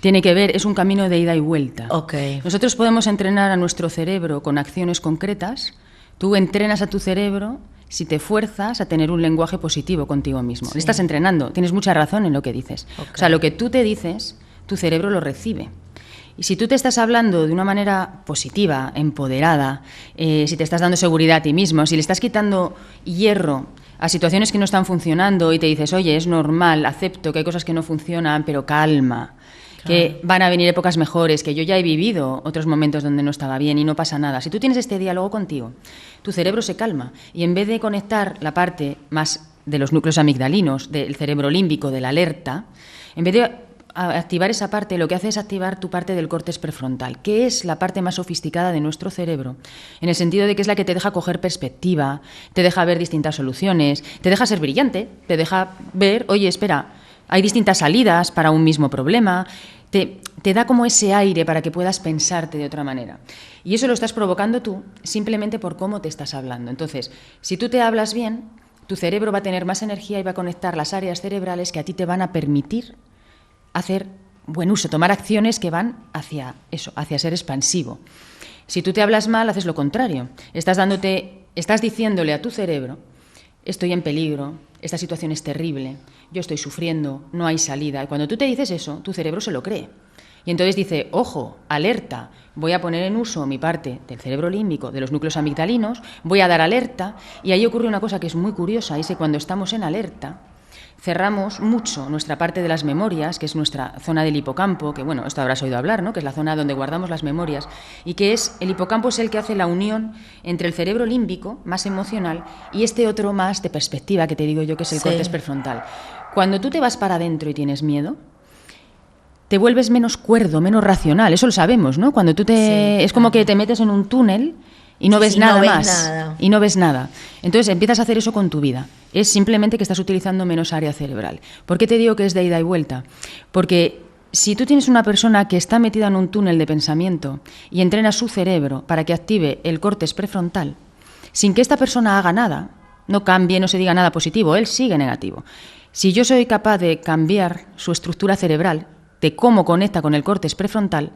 Tiene que ver, es un camino de ida y vuelta. Okay. Nosotros podemos entrenar a nuestro cerebro con acciones concretas. Tú entrenas a tu cerebro si te fuerzas a tener un lenguaje positivo contigo mismo. Le estás entrenando, tienes mucha razón en lo que dices. Okay. O sea, lo que tú te dices, tu cerebro lo recibe. Y si tú te estás hablando de una manera positiva, empoderada, si te estás dando seguridad a ti mismo, si le estás quitando hierro a situaciones que no están funcionando y te dices, oye, es normal, acepto que hay cosas que no funcionan, pero calma, que van a venir épocas mejores, que yo ya he vivido otros momentos donde no estaba bien y no pasa nada. Si tú tienes este diálogo contigo, tu cerebro se calma y en vez de conectar la parte más de los núcleos amigdalinos, del cerebro límbico, de la alerta, en vez de activar esa parte, lo que hace es activar tu parte del córtex prefrontal, que es la parte más sofisticada de nuestro cerebro, en el sentido de que es la que te deja coger perspectiva, te deja ver distintas soluciones, te deja ser brillante, te deja ver, oye, espera, hay distintas salidas para un mismo problema, te da como ese aire para que puedas pensarte de otra manera. Y eso lo estás provocando tú simplemente por cómo te estás hablando. Entonces, si tú te hablas bien, tu cerebro va a tener más energía y va a conectar las áreas cerebrales que a ti te van a permitir hacer buen uso, tomar acciones que van hacia eso, hacia ser expansivo. Si tú te hablas mal, haces lo contrario. Estás diciéndole a tu cerebro, estoy en peligro, esta situación es terrible, yo estoy sufriendo, no hay salida. Y cuando tú te dices eso, tu cerebro se lo cree. Y entonces dice, ojo, alerta, voy a poner en uso mi parte del cerebro límbico, de los núcleos amigdalinos, voy a dar alerta, y ahí ocurre una cosa que es muy curiosa, y es que cuando estamos en alerta, cerramos mucho nuestra parte de las memorias, que es nuestra zona del hipocampo, que bueno, esto habrás oído hablar, ¿no?, que es la zona donde guardamos las memorias, y que el hipocampo es el que hace la unión entre el cerebro límbico, más emocional, y este otro más de perspectiva, que te digo yo, que es el córtex prefrontal. Cuando tú te vas para adentro y tienes miedo, te vuelves menos cuerdo, menos racional, eso lo sabemos, ¿no? Cuando tú es como que te metes en un túnel y no ves nada más. Y no ves nada. Entonces empiezas a hacer eso con tu vida. Es simplemente que estás utilizando menos área cerebral. ¿Por qué te digo que es de ida y vuelta? Porque si tú tienes una persona que está metida en un túnel de pensamiento y entrena su cerebro para que active el córtex prefrontal, sin que esta persona haga nada, no cambie, no se diga nada positivo, él sigue negativo. Si yo soy capaz de cambiar su estructura cerebral, de cómo conecta con el córtex prefrontal,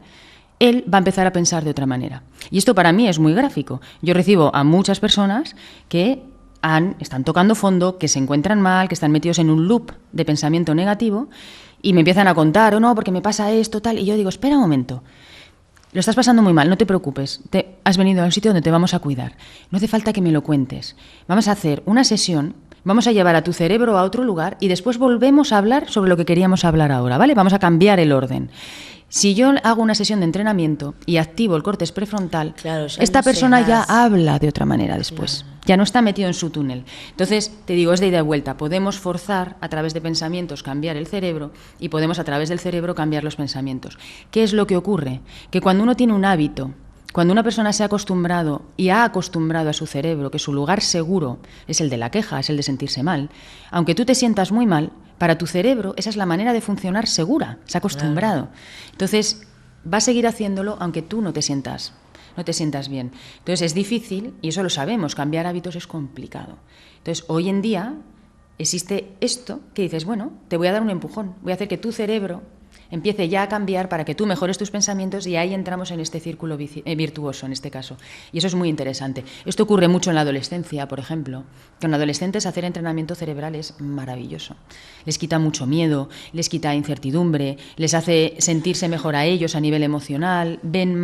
él va a empezar a pensar de otra manera. Y esto para mí es muy gráfico. Yo recibo a muchas personas que están tocando fondo, que se encuentran mal, que están metidos en un loop de pensamiento negativo y me empiezan a contar, o no, porque me pasa esto, tal. Y yo digo, espera un momento, lo estás pasando muy mal, no te preocupes, has venido a un sitio donde te vamos a cuidar. No hace falta que me lo cuentes. Vamos a hacer una sesión, vamos a llevar a tu cerebro a otro lugar y después volvemos a hablar sobre lo que queríamos hablar ahora, ¿vale? Vamos a cambiar el orden. Si yo hago una sesión de entrenamiento y activo el córtex prefrontal, esta persona ya habla de otra manera después. Claro. ya no está metido en su túnel. Entonces, te digo, es de ida y vuelta. Podemos forzar a través de pensamientos cambiar el cerebro y podemos a través del cerebro cambiar los pensamientos. ¿Qué es lo que ocurre? Que cuando uno tiene un hábito, cuando una persona se ha acostumbrado y ha acostumbrado a su cerebro que su lugar seguro es el de la queja, es el de sentirse mal, aunque tú te sientas muy mal, para tu cerebro esa es la manera de funcionar segura, se ha acostumbrado. Entonces, va a seguir haciéndolo aunque tú no te sientas bien. Entonces, es difícil, y eso lo sabemos, cambiar hábitos es complicado. Entonces, hoy en día existe esto que dices, bueno, te voy a dar un empujón, voy a hacer que tu cerebro empiece ya a cambiar para que tú mejores tus pensamientos y ahí entramos en este círculo virtuoso, en este caso. Y eso es muy interesante. Esto ocurre mucho en la adolescencia, por ejemplo. Con adolescentes hacer entrenamiento cerebral es maravilloso. Les quita mucho miedo, les quita incertidumbre, les hace sentirse mejor a ellos a nivel emocional, ven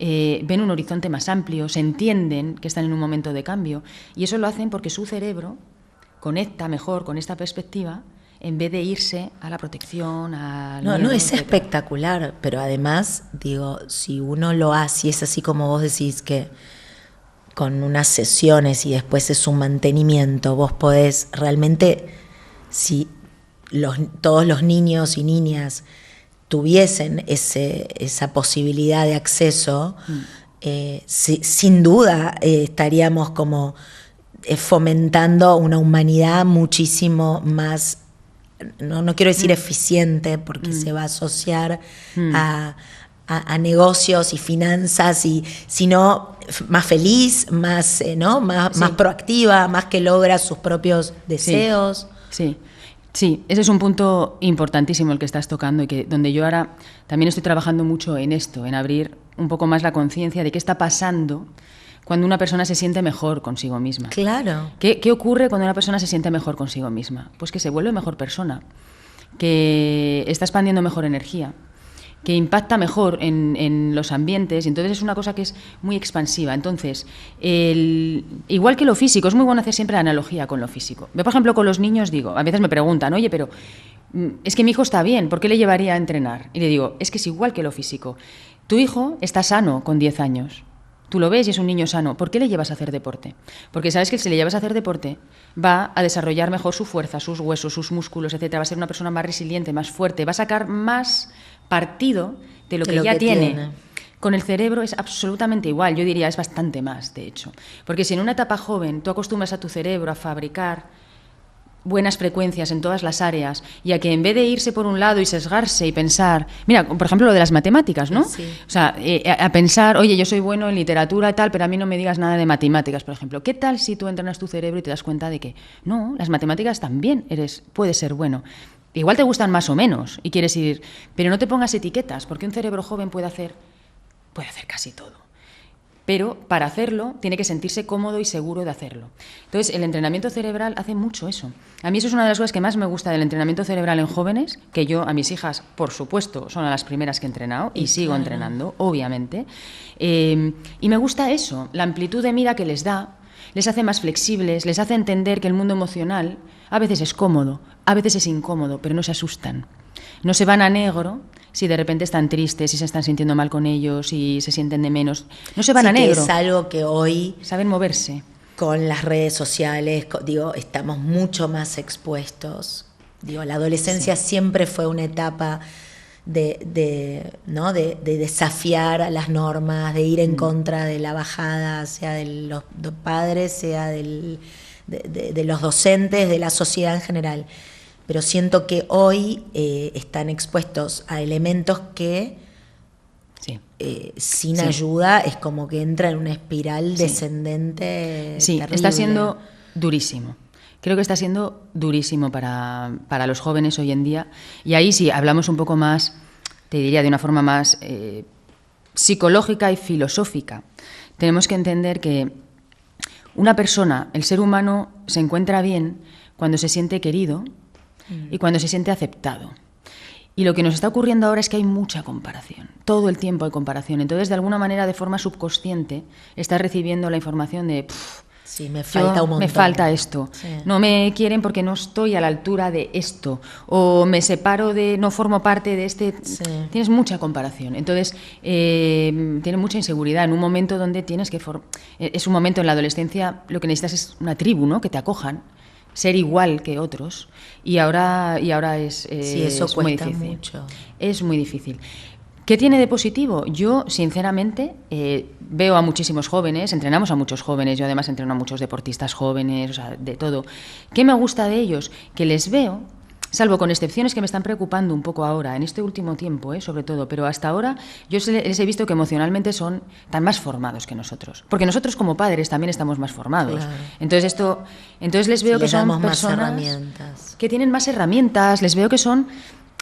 un horizonte más amplio, se entienden que están en un momento de cambio. Y eso lo hacen porque su cerebro conecta mejor con esta perspectiva en vez de irse a la protección, al miedo, No, es etcétera. espectacular, pero además, digo, si uno lo hace, y es así como vos decís que con unas sesiones y después es un mantenimiento, vos podés realmente, si todos los niños y niñas tuviesen esa posibilidad de acceso, sin duda estaríamos como fomentando una humanidad muchísimo más, no quiero decir eficiente, porque se va a asociar a negocios y finanzas, sino más feliz, más proactiva, más que logra sus propios deseos. Sí, ese es un punto importantísimo el que estás tocando y que donde yo ahora también estoy trabajando mucho en esto, en abrir un poco más la conciencia de qué está pasando cuando una persona se siente mejor consigo misma. Claro. ¿Qué ocurre cuando una persona se siente mejor consigo misma? Pues que se vuelve mejor persona, que está expandiendo mejor energía, que impacta mejor en los ambientes, y entonces es una cosa que es muy expansiva. Entonces, igual que lo físico, es muy bueno hacer siempre la analogía con lo físico. Yo, por ejemplo, con los niños digo, a veces me preguntan, oye, pero es que mi hijo está bien, ¿por qué le llevaría a entrenar? Y le digo, es que es igual que lo físico. Tu hijo está sano con 10 años. Tú lo ves y es un niño sano. ¿Por qué le llevas a hacer deporte? Porque sabes que si le llevas a hacer deporte va a desarrollar mejor su fuerza, sus huesos, sus músculos, etcétera. Va a ser una persona más resiliente, más fuerte, va a sacar más partido de lo que ya tiene. Con el cerebro es absolutamente igual, yo diría es bastante más, de hecho. Porque si en una etapa joven tú acostumbras a tu cerebro a fabricar buenas frecuencias en todas las áreas y a que en vez de irse por un lado y sesgarse y pensar, mira, por ejemplo lo de las matemáticas, ¿no? Sí. O sea, a pensar, oye, yo soy bueno en literatura y tal, pero a mí no me digas nada de matemáticas, por ejemplo. ¿Qué tal si tú entrenas tu cerebro y te das cuenta de que no, las matemáticas también puedes ser bueno? Igual te gustan más o menos y quieres ir, pero no te pongas etiquetas, porque un cerebro joven puede hacer casi todo. Pero para hacerlo tiene que sentirse cómodo y seguro de hacerlo. Entonces, el entrenamiento cerebral hace mucho eso. A mí eso es una de las cosas que más me gusta del entrenamiento cerebral en jóvenes, que yo a mis hijas, por supuesto, son a las primeras que he entrenado y sigo entrenando, obviamente. Y me gusta eso, la amplitud de mira que les da, les hace más flexibles, les hace entender que el mundo emocional a veces es cómodo, a veces es incómodo, pero no se asustan. No se van a negro si de repente están tristes, si se están sintiendo mal con ellos, si se sienten de menos. No se van a negro. Que es algo que hoy saben moverse. Con las redes sociales, estamos mucho más expuestos. La adolescencia siempre fue una etapa de desafiar a las normas, de ir en contra de la bajada, sea de los padres, sea de los docentes, de la sociedad en general. Pero siento que hoy están expuestos a elementos que sin ayuda es como que entra en una espiral descendente. Sí, terrible. Está siendo durísimo. Creo que está siendo durísimo para los jóvenes hoy en día. Y ahí sí, hablamos un poco más, te diría de una forma más psicológica y filosófica. Tenemos que entender que una persona, el ser humano, se encuentra bien cuando se siente querido y cuando se siente aceptado. Y lo que nos está ocurriendo ahora es que hay mucha comparación. Todo el tiempo hay comparación. Entonces, de alguna manera, de forma subconsciente, estás recibiendo la información de Sí, me falta un montón. Me falta esto. Sí. No me quieren porque no estoy a la altura de esto. O me separo no formo parte de este. Sí. Tienes mucha comparación. Entonces, tienes mucha inseguridad en un momento donde tienes que. Es un momento en la adolescencia, lo que necesitas es una tribu, ¿no? Que te acojan. Ser igual que otros. Y ahora es. Sí, eso es cuesta muy difícil. mucho. Es muy difícil. ¿Qué tiene de positivo? Yo, sinceramente, veo a muchísimos jóvenes, entrenamos a muchos jóvenes, yo además entreno a muchos deportistas jóvenes, o sea, de todo. ¿Qué me gusta de ellos? Que les veo, salvo con excepciones que me están preocupando un poco ahora, en este último tiempo, sobre todo, pero hasta ahora yo les he visto que emocionalmente están más formados que nosotros. Porque nosotros como padres también estamos más formados. Claro. Entonces les veo que son personas que tienen más herramientas, les veo que son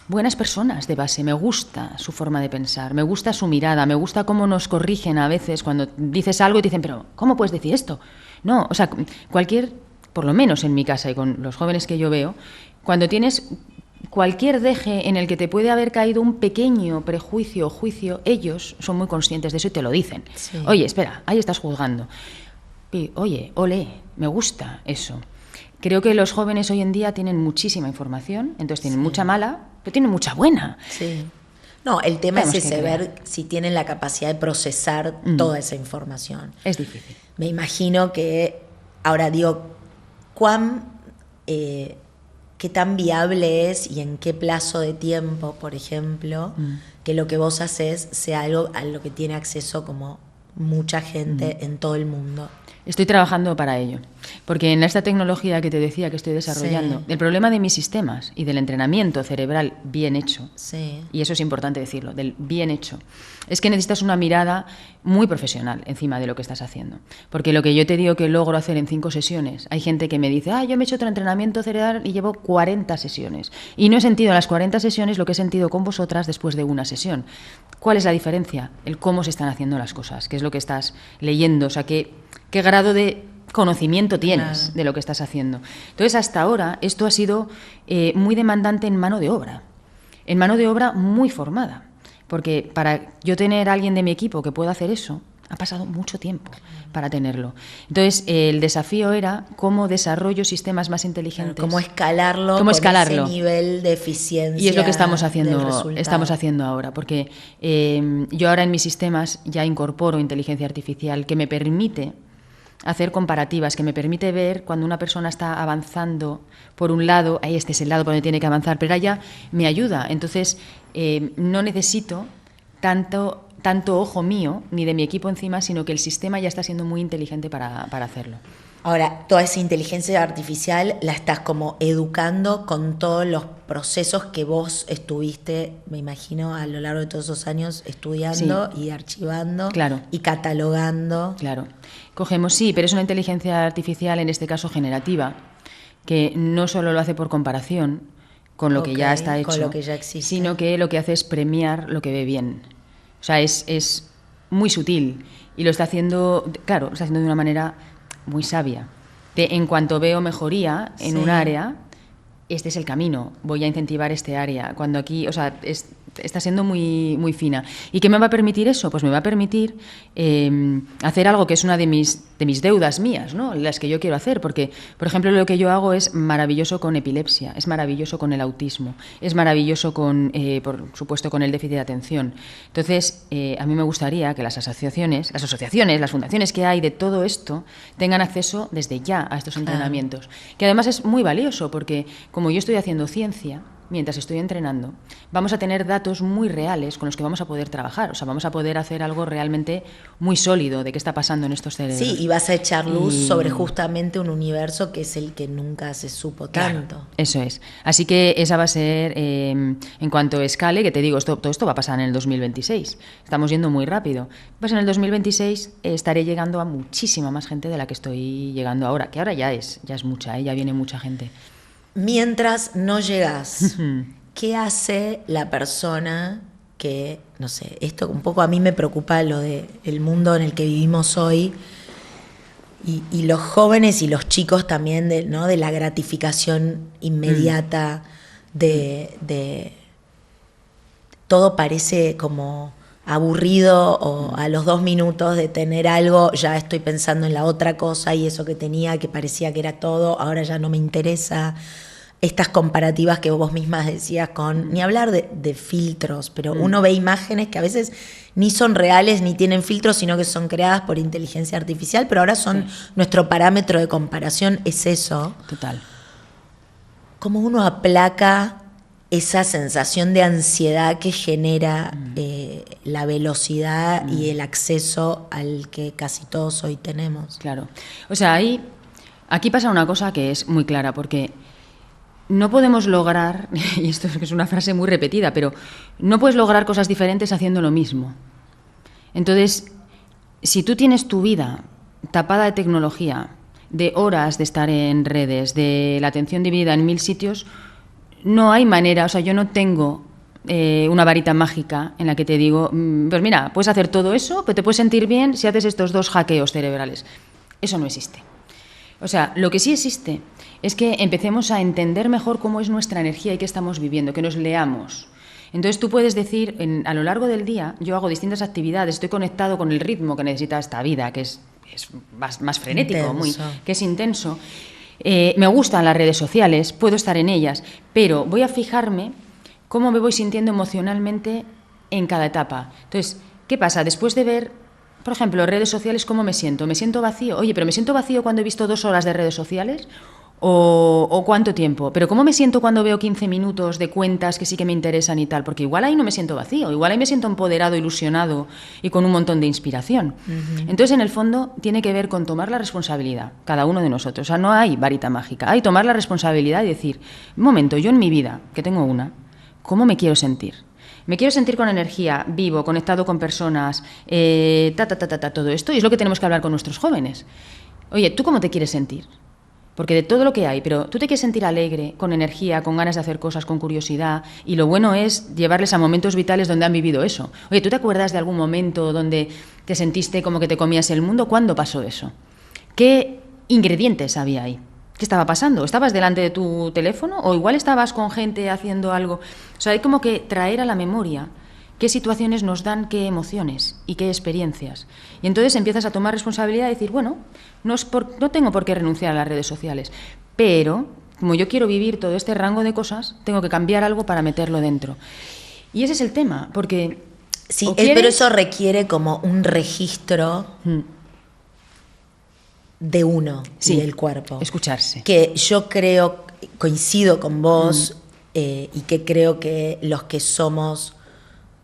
buenas personas de base, me gusta su forma de pensar, me gusta su mirada, me gusta cómo nos corrigen a veces cuando dices algo y te dicen, pero ¿cómo puedes decir esto? No, o sea, por lo menos en mi casa y con los jóvenes que yo veo, cuando tienes cualquier deje en el que te puede haber caído un pequeño prejuicio o juicio, ellos son muy conscientes de eso y te lo dicen. Sí. Oye, espera, ahí estás juzgando. Oye, ole, me gusta eso. Creo que los jóvenes hoy en día tienen muchísima información, entonces tienen mucha mala, pero tienen mucha buena. Sí. No, el tema es ese, ver si tienen la capacidad de procesar toda esa información. Es difícil. Me imagino que, ahora digo, qué tan viable es y en qué plazo de tiempo, por ejemplo, que lo que vos haces sea algo a lo que tiene acceso como mucha gente en todo el mundo. Estoy trabajando para ello, porque en esta tecnología que te decía que estoy desarrollando, el problema de mis sistemas y del entrenamiento cerebral bien hecho, y eso es importante decirlo, del bien hecho, es que necesitas una mirada muy profesional encima de lo que estás haciendo. Porque lo que yo te digo que logro hacer en 5 sesiones, hay gente que me dice, yo me he hecho otro entrenamiento cerebral y llevo 40 sesiones. Y no he sentido en las 40 sesiones lo que he sentido con vosotras después de una sesión. ¿Cuál es la diferencia? El cómo se están haciendo las cosas, qué es lo que estás leyendo, o sea, qué grado de conocimiento tienes de lo que estás haciendo. Entonces, hasta ahora, esto ha sido muy demandante en mano de obra muy formada, porque para yo tener a alguien de mi equipo que pueda hacer eso, ha pasado mucho tiempo para tenerlo. Entonces, el desafío era cómo desarrollo sistemas más inteligentes. Cómo escalarlo con ese nivel de eficiencia. Y es lo que estamos haciendo ahora, porque yo ahora en mis sistemas ya incorporo inteligencia artificial que me permite hacer comparativas, que me permite ver cuando una persona está avanzando por un lado, ahí este es el lado por donde tiene que avanzar, pero ella me ayuda. Entonces, no necesito tanto ojo mío ni de mi equipo encima, sino que el sistema ya está siendo muy inteligente para hacerlo. Ahora, toda esa inteligencia artificial la estás como educando con todos los procesos que vos estuviste, me imagino, a lo largo de todos esos años estudiando y archivando y catalogando. Claro. Cogemos, pero es una inteligencia artificial, en este caso generativa, que no solo lo hace por comparación con lo que ya está hecho, con lo que ya existe, sino que lo que hace es premiar lo que ve bien. O sea, es muy sutil y lo está haciendo, de una manera muy sabia. En cuanto veo mejoría en un área, este es el camino, voy a incentivar este área. Cuando aquí, está siendo muy, muy fina. ¿Y qué me va a permitir eso? Pues me va a permitir hacer algo que es una de mis deudas mías, ¿no? Las que yo quiero hacer, porque, por ejemplo, lo que yo hago es maravilloso con epilepsia, es maravilloso con el autismo, es maravilloso por supuesto, con el déficit de atención. Entonces, a mí me gustaría que las asociaciones, las fundaciones que hay de todo esto, tengan acceso desde ya a estos entrenamientos, que además es muy valioso, porque como yo estoy haciendo ciencia, mientras estoy entrenando, vamos a tener datos muy reales con los que vamos a poder trabajar. O sea, vamos a poder hacer algo realmente muy sólido de qué está pasando en estos cerebros. Sí, y vas a echar luz sobre justamente un universo que es el que nunca se supo tanto. Claro, eso es. Así que esa va a ser, en cuanto escale, que te digo, todo esto va a pasar en el 2026. Estamos yendo muy rápido. Pues en el 2026 estaré llegando a muchísima más gente de la que estoy llegando ahora, que ahora ya es mucha, ya viene mucha gente. Mientras no llegas, ¿qué hace la persona que, no sé, esto un poco a mí me preocupa lo de el mundo en el que vivimos hoy y los jóvenes y los chicos también de la gratificación inmediata, de todo parece como aburrido o a los 2 minutos de tener algo ya estoy pensando en la otra cosa y eso que tenía que parecía que era todo, ahora ya no me interesa. Estas comparativas que vos mismas decías con, ni hablar de filtros, pero uno ve imágenes que a veces ni son reales ni tienen filtros, sino que son creadas por inteligencia artificial, pero ahora son nuestro parámetro de comparación, es eso. Total. ¿Cómo uno aplaca esa sensación de ansiedad que genera la velocidad y el acceso al que casi todos hoy tenemos? Claro. O sea, aquí pasa una cosa que es muy clara, porque no podemos lograr, y esto es una frase muy repetida, pero no puedes lograr cosas diferentes haciendo lo mismo. Entonces, si tú tienes tu vida tapada de tecnología, de horas de estar en redes, de la atención dividida en 1000 sitios, no hay manera, o sea, yo no tengo una varita mágica en la que te digo, pues mira, puedes hacer todo eso, pero te puedes sentir bien si haces estos 2 hackeos cerebrales. Eso no existe. O sea, lo que sí existe es que empecemos a entender mejor cómo es nuestra energía y qué estamos viviendo, que nos leamos. Entonces tú puedes decir, a lo largo del día, yo hago distintas actividades, estoy conectado con el ritmo que necesita esta vida, que es más frenético, que es intenso. Me gustan las redes sociales, puedo estar en ellas, pero voy a fijarme cómo me voy sintiendo emocionalmente en cada etapa. Entonces, ¿qué pasa? Después de ver, por ejemplo, redes sociales, ¿cómo me siento? ¿Me siento vacío? Oye, ¿pero me siento vacío cuando he visto 2 horas de redes sociales? ¿O cuánto tiempo? ¿Pero cómo me siento cuando veo 15 minutos de cuentas que sí que me interesan y tal? Porque igual ahí no me siento vacío, igual ahí me siento empoderado, ilusionado y con un montón de inspiración. Entonces, en el fondo, tiene que ver con tomar la responsabilidad, cada uno de nosotros. O sea, no hay varita mágica, hay tomar la responsabilidad y decir, un momento, yo en mi vida, que tengo una, ¿cómo me quiero sentir? Me quiero sentir con energía, vivo, conectado con personas, todo esto, y es lo que tenemos que hablar con nuestros jóvenes. Oye, ¿tú cómo te quieres sentir? Porque de todo lo que hay, pero tú te quieres sentir alegre, con energía, con ganas de hacer cosas, con curiosidad, y lo bueno es llevarles a momentos vitales donde han vivido eso. Oye, ¿tú te acuerdas de algún momento donde te sentiste como que te comías el mundo? ¿Cuándo pasó eso? ¿Qué ingredientes había ahí? ¿Qué estaba pasando? ¿Estabas delante de tu teléfono o igual estabas con gente haciendo algo? O sea, hay como que traer a la memoria qué situaciones nos dan qué emociones y qué experiencias. Y entonces empiezas a tomar responsabilidad y decir, bueno, no tengo por qué renunciar a las redes sociales, pero como yo quiero vivir todo este rango de cosas, tengo que cambiar algo para meterlo dentro. Y ese es el tema, porque... Sí, pero eso requiere como un registro de uno y del cuerpo. Escucharse. Que yo creo, coincido con vos, y que creo que los que somos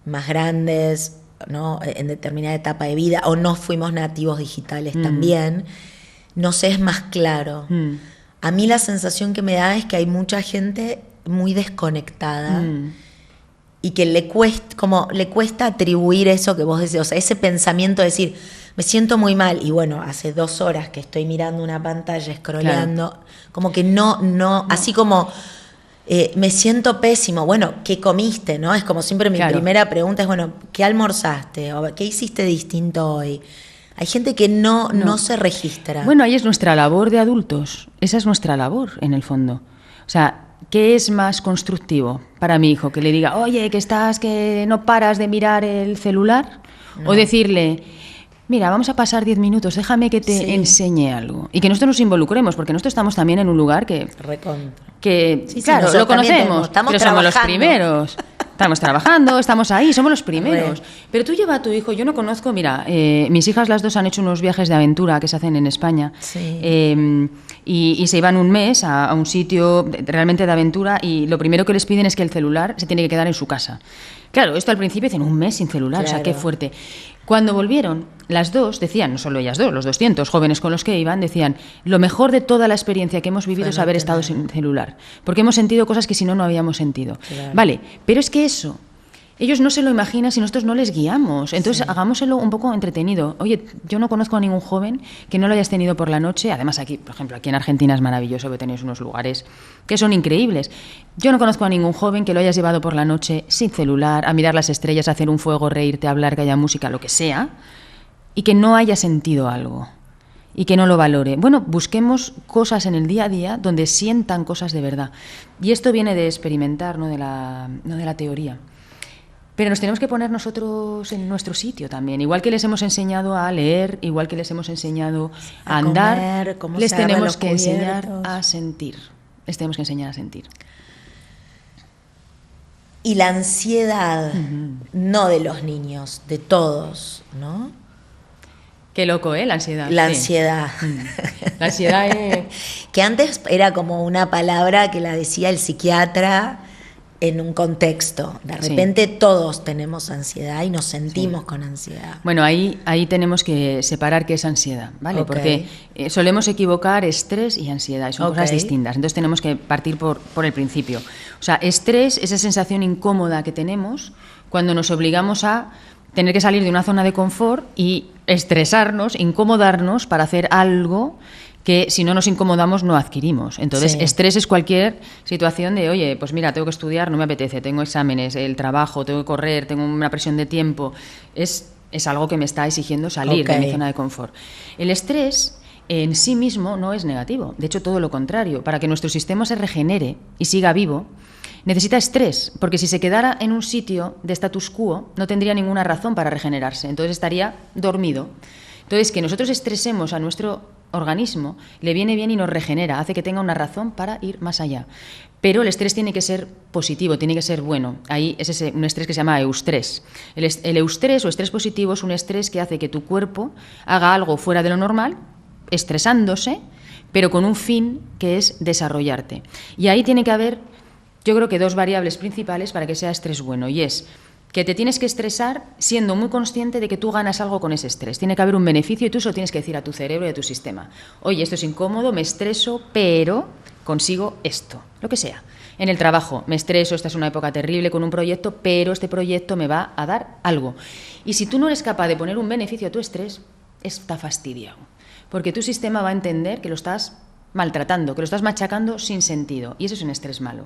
más grandes, ¿no?, en determinada etapa de vida, o no fuimos nativos digitales también, nos es más claro. A mí la sensación que me da es que hay mucha gente muy desconectada y que le cuesta atribuir eso que vos decís, o sea, ese pensamiento de decir, me siento muy mal, y bueno, hace 2 horas que estoy mirando una pantalla, scrolleando, como que no, así como... me siento pésimo. Bueno, ¿qué comiste? ¿No? Es como siempre mi primera pregunta es, bueno, ¿qué almorzaste? ¿O qué hiciste distinto hoy? Hay gente que no se registra. Bueno, ahí es nuestra labor de adultos. Esa es nuestra labor, en el fondo. O sea, ¿qué es más constructivo para mi hijo? Que le diga, oye, que no paras de mirar el celular. No. O decirle... Mira, vamos a pasar 10 minutos, déjame que te enseñe algo. Y que nosotros nos involucremos, porque nosotros estamos también en un lugar que claro, lo conocemos, pero somos los primeros. Estamos trabajando, estamos ahí, somos los primeros. Pero tú lleva a tu hijo, yo no conozco, mira, mis hijas las 2 han hecho unos viajes de aventura que se hacen en España. Y se iban un mes a un sitio realmente de aventura, y lo primero que les piden es que el celular se tiene que quedar en su casa. Claro, esto al principio dicen, un mes sin celular, o sea, qué fuerte. Cuando volvieron, las 2 decían, no solo ellas 2, los 200 jóvenes con los que iban, decían, lo mejor de toda la experiencia que hemos vivido es haber estado sin celular, porque hemos sentido cosas que si no habíamos sentido. Claro. Vale, pero es que eso, ellos no se lo imaginan si nosotros no les guiamos. Entonces, hagámoselo un poco entretenido. Oye, yo no conozco a ningún joven que no lo hayas tenido por la noche. Además, aquí, por ejemplo, aquí en Argentina es maravilloso, que tenéis unos lugares que son increíbles. Yo no conozco a ningún joven que lo hayas llevado por la noche sin celular, a mirar las estrellas, a hacer un fuego, reírte, a hablar, que haya música, lo que sea, y que no haya sentido algo y que no lo valore. Bueno, busquemos cosas en el día a día donde sientan cosas de verdad. Y esto viene de experimentar, no de la teoría. Pero nos tenemos que poner nosotros en nuestro sitio también. Igual que les hemos enseñado a leer, igual que les hemos enseñado a andar, comer, les tenemos que enseñar a sentir. Les tenemos que enseñar a sentir. Y la ansiedad, no de los niños, de todos, ¿no? Qué loco, ¿eh? La ansiedad. La sí. ansiedad. La ansiedad es... Que antes era como una palabra que la decía el psiquiatra en un contexto. De repente todos tenemos ansiedad y nos sentimos con ansiedad. Bueno, ahí tenemos que separar qué es ansiedad, ¿vale? Porque solemos equivocar estrés y ansiedad, y son cosas distintas. Entonces tenemos que partir por el principio. O sea, estrés, esa sensación incómoda que tenemos cuando nos obligamos a tener que salir de una zona de confort y estresarnos, incomodarnos para hacer algo que si no nos incomodamos no adquirimos. Entonces, estrés es cualquier situación de, oye, pues mira, tengo que estudiar, no me apetece, tengo exámenes, el trabajo, tengo que correr, tengo una presión de tiempo. Es algo que me está exigiendo salir de mi zona de confort. El estrés en sí mismo no es negativo, de hecho todo lo contrario. Para que nuestro sistema se regenere y siga vivo, necesita estrés, porque si se quedara en un sitio de status quo no tendría ninguna razón para regenerarse, entonces estaría dormido. Entonces, que nosotros estresemos a nuestro organismo le viene bien y nos regenera, hace que tenga una razón para ir más allá. Pero el estrés tiene que ser positivo, tiene que ser bueno. Ahí es un estrés que se llama eustrés. El eustrés o estrés positivo es un estrés que hace que tu cuerpo haga algo fuera de lo normal, estresándose, pero con un fin que es desarrollarte. Y ahí tiene que haber, yo creo que dos variables principales para que sea estrés bueno, y es que te tienes que estresar siendo muy consciente de que tú ganas algo con ese estrés. Tiene que haber un beneficio y tú se lo tienes que decir a tu cerebro y a tu sistema. Oye, esto es incómodo, me estreso, pero consigo esto, lo que sea. En el trabajo, me estreso, esta es una época terrible con un proyecto, pero este proyecto me va a dar algo. Y si tú no eres capaz de poner un beneficio a tu estrés, está fastidiado. Porque tu sistema va a entender que lo estás maltratando, que lo estás machacando sin sentido. Y eso es un estrés malo.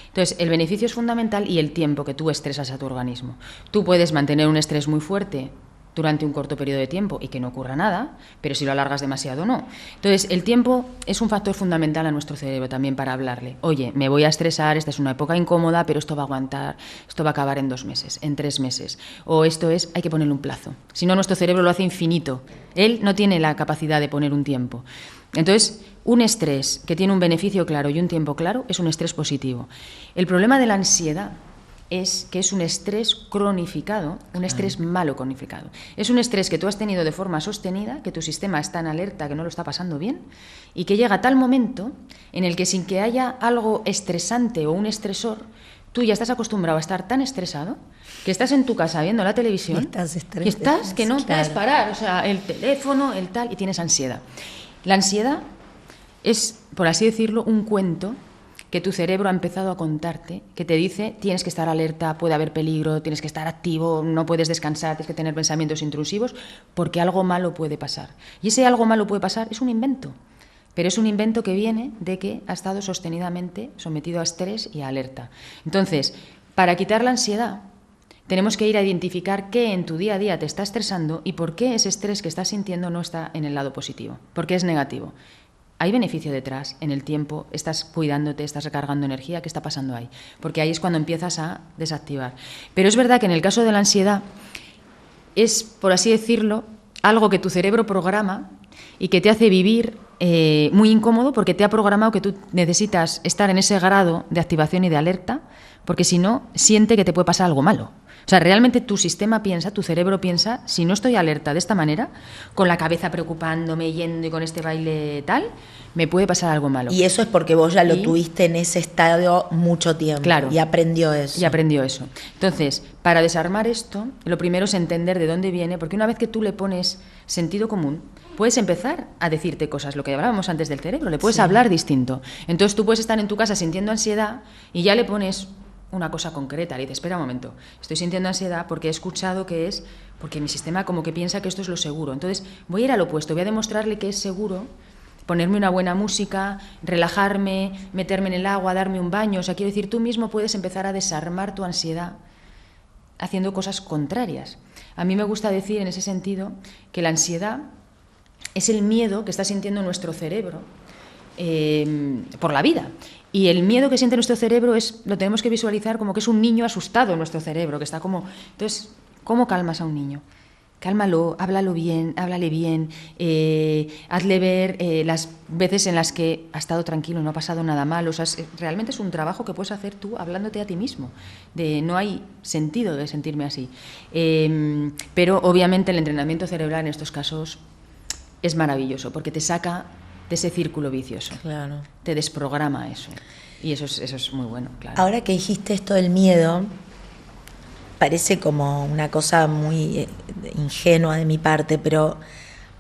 Entonces, el beneficio es fundamental y el tiempo que tú estresas a tu organismo. Tú puedes mantener un estrés muy fuerte durante un corto periodo de tiempo y que no ocurra nada, pero si lo alargas demasiado, no. Entonces, el tiempo es un factor fundamental a nuestro cerebro también para hablarle. Oye, me voy a estresar, esta es una época incómoda, pero esto va a aguantar, esto va a acabar en 2 meses, en 3 meses. O esto es, hay que ponerle un plazo. Si no, nuestro cerebro lo hace infinito. Él no tiene la capacidad de poner un tiempo. Entonces, un estrés que tiene un beneficio claro y un tiempo claro es un estrés positivo. El problema de la ansiedad es que es un estrés cronificado, un estrés malo cronificado. Es un estrés que tú has tenido de forma sostenida, que tu sistema está en alerta, que no lo está pasando bien, y que llega a tal momento en el que sin que haya algo estresante o un estresor, tú ya estás acostumbrado a estar tan estresado que estás en tu casa viendo la televisión y estás que no puedes parar, o sea, el teléfono, el tal, y tienes ansiedad. La ansiedad es, por así decirlo, un cuento que tu cerebro ha empezado a contarte, que te dice tienes que estar alerta, puede haber peligro, tienes que estar activo, no puedes descansar, tienes que tener pensamientos intrusivos, porque algo malo puede pasar. Y ese algo malo puede pasar es un invento, pero es un invento que viene de que ha estado sostenidamente sometido a estrés y a alerta. Entonces, para quitar la ansiedad, tenemos que ir a identificar qué en tu día a día te está estresando y por qué ese estrés que estás sintiendo no está en el lado positivo, porque es negativo. Hay beneficio detrás, en el tiempo, estás cuidándote, estás recargando energía, ¿qué está pasando ahí? Porque ahí es cuando empiezas a desactivar. Pero es verdad que en el caso de la ansiedad es, por así decirlo, algo que tu cerebro programa y que te hace vivir muy incómodo porque te ha programado que tú necesitas estar en ese grado de activación y de alerta, porque si no, siente que te puede pasar algo malo. O sea, realmente tu sistema piensa, tu cerebro piensa, si no estoy alerta de esta manera, con la cabeza preocupándome, yendo y con este baile tal, me puede pasar algo malo. Y eso es porque vos ya lo tuviste en ese estado mucho tiempo. Claro. Y aprendió eso. Y aprendió eso. Entonces, para desarmar esto, lo primero es entender de dónde viene, porque una vez que tú le pones sentido común, puedes empezar a decirte cosas, lo que hablábamos antes del cerebro, le puedes hablar distinto. Entonces tú puedes estar en tu casa sintiendo ansiedad y ya le pones una cosa concreta, le dices, espera un momento, estoy sintiendo ansiedad porque he escuchado que es, porque mi sistema como que piensa que esto es lo seguro. Entonces voy a ir al opuesto, voy a demostrarle que es seguro ponerme una buena música, relajarme, meterme en el agua, darme un baño. O sea, quiero decir, tú mismo puedes empezar a desarmar tu ansiedad haciendo cosas contrarias. A mí me gusta decir en ese sentido que la ansiedad es el miedo que está sintiendo nuestro cerebro por la vida. Y el miedo que siente nuestro cerebro lo tenemos que visualizar como que es un niño asustado en nuestro cerebro, que está como... Entonces, ¿cómo calmas a un niño? Cálmalo, háblale bien, hazle ver las veces en las que ha estado tranquilo, no ha pasado nada mal. O sea, realmente es un trabajo que puedes hacer tú hablándote a ti mismo. No hay sentido de sentirme así. Pero obviamente el entrenamiento cerebral en estos casos es maravilloso porque te saca de ese círculo vicioso. Claro. Te desprograma eso. Y eso es muy bueno, claro. Ahora que dijiste esto del miedo, parece como una cosa muy ingenua de mi parte, pero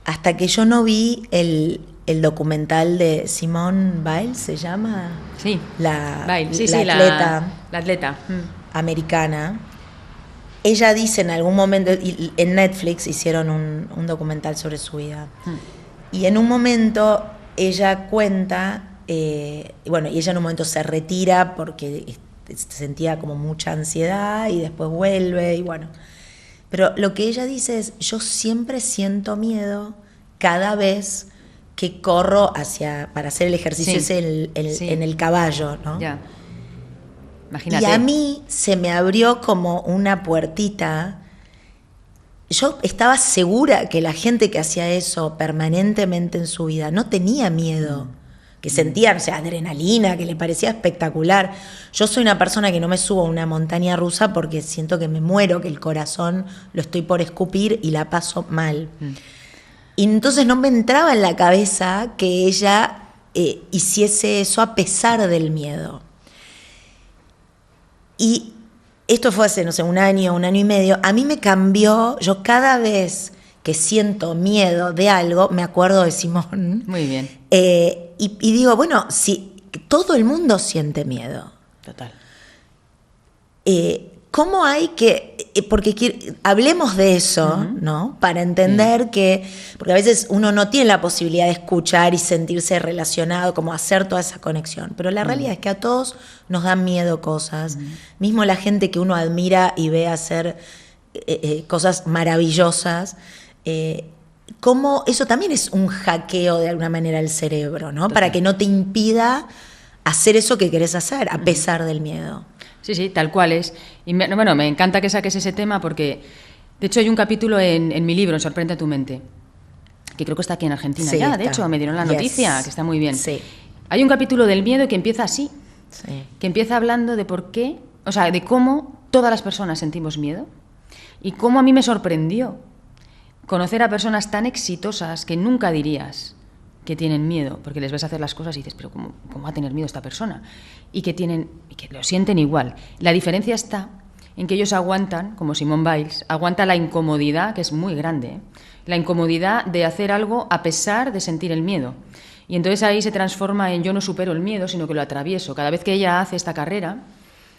hasta que yo no vi el documental de Simone Biles, ¿se llama? Sí, la atleta, la atleta americana. Ella dice en algún momento, y en Netflix hicieron un documental sobre su vida, y en un momento ella cuenta, y ella en un momento se retira porque sentía como mucha ansiedad y después vuelve y bueno. Pero lo que ella dice es, yo siempre siento miedo cada vez que corro para hacer el ejercicio en el caballo, ¿no? Ya. Imagínate. Y a mí se me abrió como una puertita. Yo estaba segura que la gente que hacía eso permanentemente en su vida no tenía miedo, que sentía, adrenalina, que le parecía espectacular. Yo soy una persona que no me subo a una montaña rusa porque siento que me muero, que el corazón lo estoy por escupir y la paso mal. Y entonces no me entraba en la cabeza que ella hiciese eso a pesar del miedo. Y esto fue hace, un año y medio. A mí me cambió, yo cada vez que siento miedo de algo, me acuerdo de Simón. Muy bien. Y digo, bueno, si todo el mundo siente miedo. Total. ¿Cómo hay que...? Porque hablemos de eso, ¿no? Para entender que... Porque a veces uno no tiene la posibilidad de escuchar y sentirse relacionado, como hacer toda esa conexión. Pero la realidad es que a todos nos dan miedo cosas. Mismo la gente que uno admira y ve hacer cosas maravillosas... cómo eso también es un hackeo de alguna manera al cerebro, ¿no? Total. Para que no te impida hacer eso que querés hacer, a pesar del miedo. Sí, tal cual es. Y me encanta que saques ese tema porque, de hecho, hay un capítulo en mi libro, en Sorprende a tu mente, que creo que está aquí en Argentina ya, de hecho, me dieron la noticia, que está muy bien. Sí. Hay un capítulo del miedo que empieza así, que empieza hablando de por qué, de cómo todas las personas sentimos miedo y cómo a mí me sorprendió conocer a personas tan exitosas que nunca dirías que tienen miedo, porque les ves hacer las cosas y dices, pero ¿cómo va a tener miedo esta persona? Y que lo sienten igual. La diferencia está en que ellos aguantan, como Simone Biles, aguanta la incomodidad, que es muy grande, la incomodidad de hacer algo a pesar de sentir el miedo. Y entonces ahí se transforma en yo no supero el miedo, sino que lo atravieso. Cada vez que ella hace esta carrera,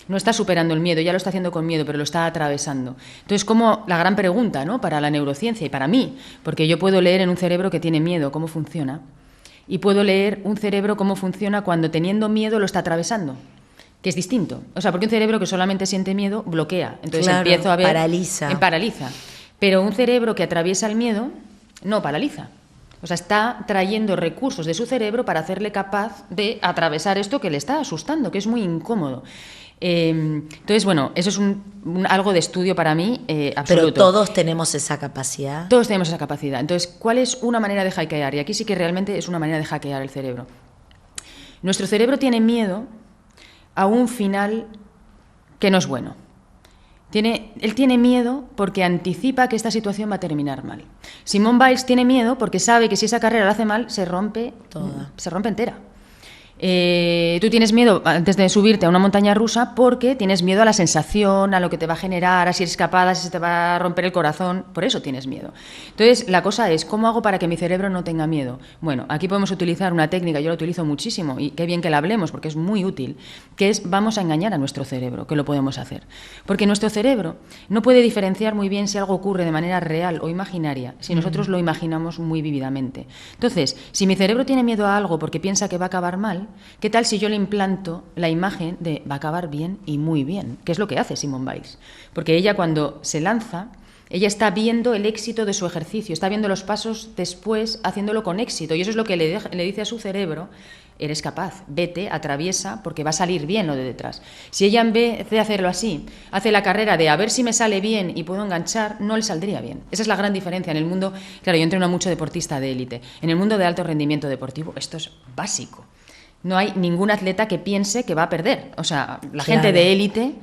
no está superando el miedo, ya lo está haciendo con miedo, pero lo está atravesando. Entonces, como la gran pregunta, ¿no?, para la neurociencia y para mí, porque yo puedo leer en un cerebro que tiene miedo cómo funciona, y puedo leer un cerebro cómo funciona cuando teniendo miedo lo está atravesando, que es distinto. Porque un cerebro que solamente siente miedo bloquea, entonces empiezo a ver... Paraliza. Pero un cerebro que atraviesa el miedo no paraliza. Está trayendo recursos de su cerebro para hacerle capaz de atravesar esto que le está asustando, que es muy incómodo. Entonces, eso es algo de estudio para mí absoluto. Pero todos tenemos esa capacidad. Todos tenemos esa capacidad. Entonces, ¿cuál es una manera de hackear? Y aquí sí que realmente es una manera de hackear el cerebro. Nuestro cerebro tiene miedo a un final que no es bueno. Él tiene miedo porque anticipa que esta situación va a terminar mal. Simone Biles tiene miedo porque sabe que si esa carrera la hace mal, se rompe entera. Tú tienes miedo antes de subirte a una montaña rusa porque tienes miedo a la sensación, a lo que te va a generar, a si eres capaz, a si se te va a romper el corazón. Por eso tienes miedo. Entonces, la cosa es, ¿cómo hago para que mi cerebro no tenga miedo? Bueno, aquí podemos utilizar una técnica, yo la utilizo muchísimo y qué bien que la hablemos porque es muy útil, que es vamos a engañar a nuestro cerebro, que lo podemos hacer. Porque nuestro cerebro no puede diferenciar muy bien si algo ocurre de manera real o imaginaria, si nosotros lo imaginamos muy vívidamente. Entonces, si mi cerebro tiene miedo a algo porque piensa que va a acabar mal, ¿qué tal si yo le implanto la imagen de va a acabar bien y muy bien? Que es lo que hace Simone Biles. Porque ella cuando se lanza, ella está viendo el éxito de su ejercicio, está viendo los pasos después haciéndolo con éxito. Y eso es lo que le dice a su cerebro, eres capaz, vete, atraviesa, porque va a salir bien lo de detrás. Si ella en vez de hacerlo así, hace la carrera de a ver si me sale bien y puedo enganchar, no le saldría bien. Esa es la gran diferencia en el mundo. Claro, yo entreno a mucho deportista de élite. En el mundo de alto rendimiento deportivo esto es básico. No hay ningún atleta que piense que va a perder. O sea, la gente de élite,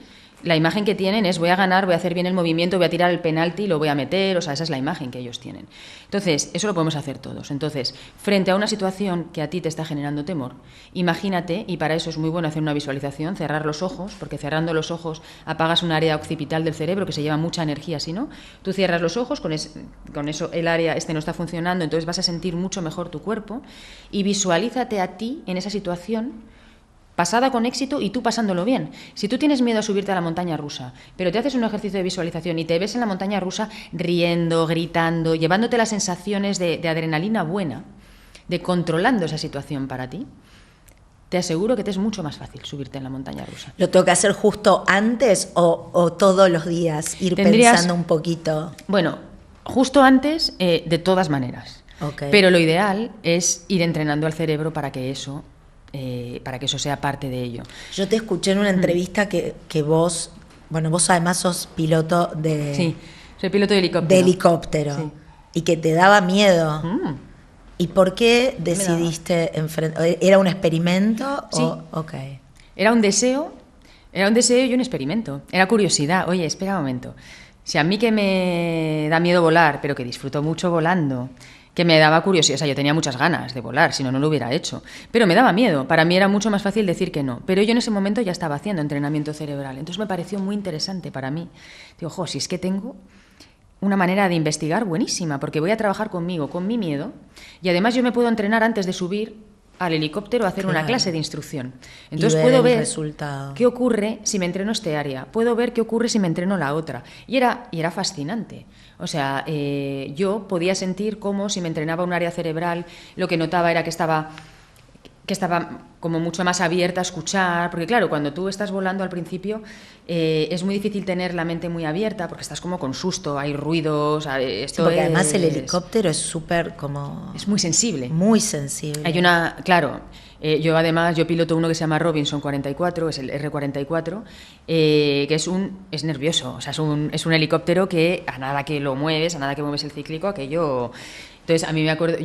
la imagen que tienen es voy a ganar, voy a hacer bien el movimiento, voy a tirar el penalti y lo voy a meter. O sea, esa es la imagen que ellos tienen. Entonces, eso lo podemos hacer todos. Entonces, frente a una situación que a ti te está generando temor, imagínate, y para eso es muy bueno hacer una visualización, cerrar los ojos, porque cerrando los ojos apagas un área occipital del cerebro que se lleva mucha energía, si no, tú cierras los ojos, con eso el área no está funcionando, entonces vas a sentir mucho mejor tu cuerpo, y visualízate a ti en esa situación pasada con éxito y tú pasándolo bien. Si tú tienes miedo a subirte a la montaña rusa, pero te haces un ejercicio de visualización y te ves en la montaña rusa riendo, gritando, llevándote las sensaciones de adrenalina buena, de controlando esa situación para ti, te aseguro que te es mucho más fácil subirte en la montaña rusa. ¿Lo tengo que hacer justo antes o todos los días? Ir pensando un poquito. Bueno, justo antes, de todas maneras. Okay. Pero lo ideal es ir entrenando al cerebro para que eso sea parte de ello. Yo te escuché en una entrevista que vos además sos piloto de... Sí, soy piloto de helicóptero. De helicóptero. Sí. Y que te daba miedo. ¿Y por qué decidiste enfrentar? ¿Era un experimento? Sí. Okay. Era un deseo y un experimento. Era curiosidad. Oye, espera un momento. Si a mí que me da miedo volar, pero que disfruto mucho volando, que me daba curiosidad, o sea, yo tenía muchas ganas de volar, si no, no lo hubiera hecho, pero me daba miedo, para mí era mucho más fácil decir que no, pero yo en ese momento ya estaba haciendo entrenamiento cerebral, entonces me pareció muy interesante para mí. Digo, si es que tengo una manera de investigar buenísima, porque voy a trabajar conmigo, con mi miedo, y además yo me puedo entrenar antes de subir al helicóptero a hacer una clase de instrucción. Entonces puedo ver qué ocurre si me entreno este área, puedo ver qué ocurre si me entreno la otra. Y era fascinante. O sea, yo podía sentir como si me entrenaba un área cerebral, lo que notaba era que estaba como mucho más abierta a escuchar, porque claro, cuando tú estás volando al principio es muy difícil tener la mente muy abierta porque estás como con susto, hay ruidos, porque además el helicóptero es súper como... Es muy sensible. Muy sensible. Yo piloto uno que se llama Robinson 44, es el R44, que es nervioso, o sea, es un helicóptero que a nada que mueves el cíclico, aquello... Entonces,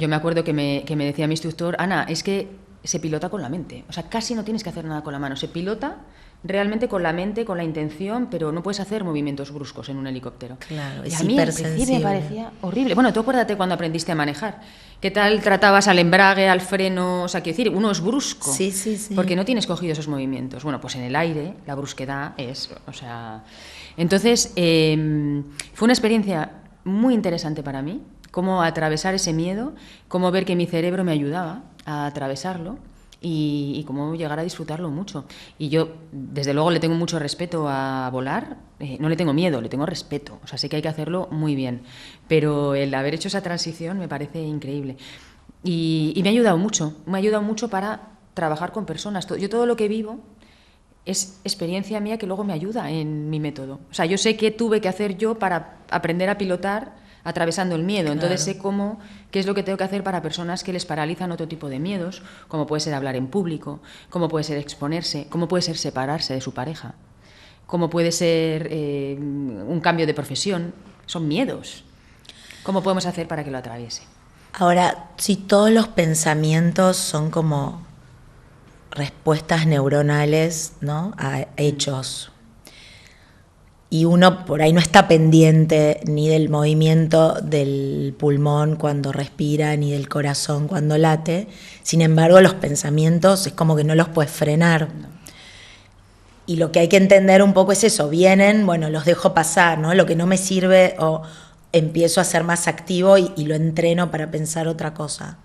yo me acuerdo que me decía mi instructor, Ana, es que se pilota con la mente, o sea, casi no tienes que hacer nada con la mano, se pilota realmente con la mente, con la intención, pero no puedes hacer movimientos bruscos en un helicóptero. Claro, y a mí al principio me parecía horrible. Bueno, tú acuérdate cuando aprendiste a manejar, ¿qué tal tratabas al embrague, al freno? O sea, quiero decir, uno es brusco, sí. porque no tienes cogido esos movimientos. Bueno, pues en el aire la brusquedad es, o sea... Entonces, fue una experiencia muy interesante para mí, cómo atravesar ese miedo, cómo ver que mi cerebro me ayudaba a atravesarlo y cómo llegar a disfrutarlo mucho. Y yo, desde luego, le tengo mucho respeto a volar, no le tengo miedo, le tengo respeto, o sea, sé que hay que hacerlo muy bien, pero el haber hecho esa transición me parece increíble. Y me ha ayudado mucho para trabajar con personas. Yo todo lo que vivo es experiencia mía que luego me ayuda en mi método. O sea, yo sé qué tuve que hacer yo para aprender a pilotar atravesando el miedo. Entonces sé qué es lo que tengo que hacer para personas que les paralizan otro tipo de miedos, como puede ser hablar en público, como puede ser exponerse, como puede ser separarse de su pareja, como puede ser un cambio de profesión. Son miedos. ¿Cómo podemos hacer para que lo atraviese? Ahora, si todos los pensamientos son como respuestas neuronales, ¿no?, a hechos, y uno por ahí no está pendiente ni del movimiento del pulmón cuando respira, ni del corazón cuando late. Sin embargo, los pensamientos es como que no los puedes frenar. No. Y lo que hay que entender un poco es eso. Vienen, bueno, los dejo pasar, ¿no? Lo que no me sirve o empiezo a ser más activo y lo entreno para pensar otra cosa.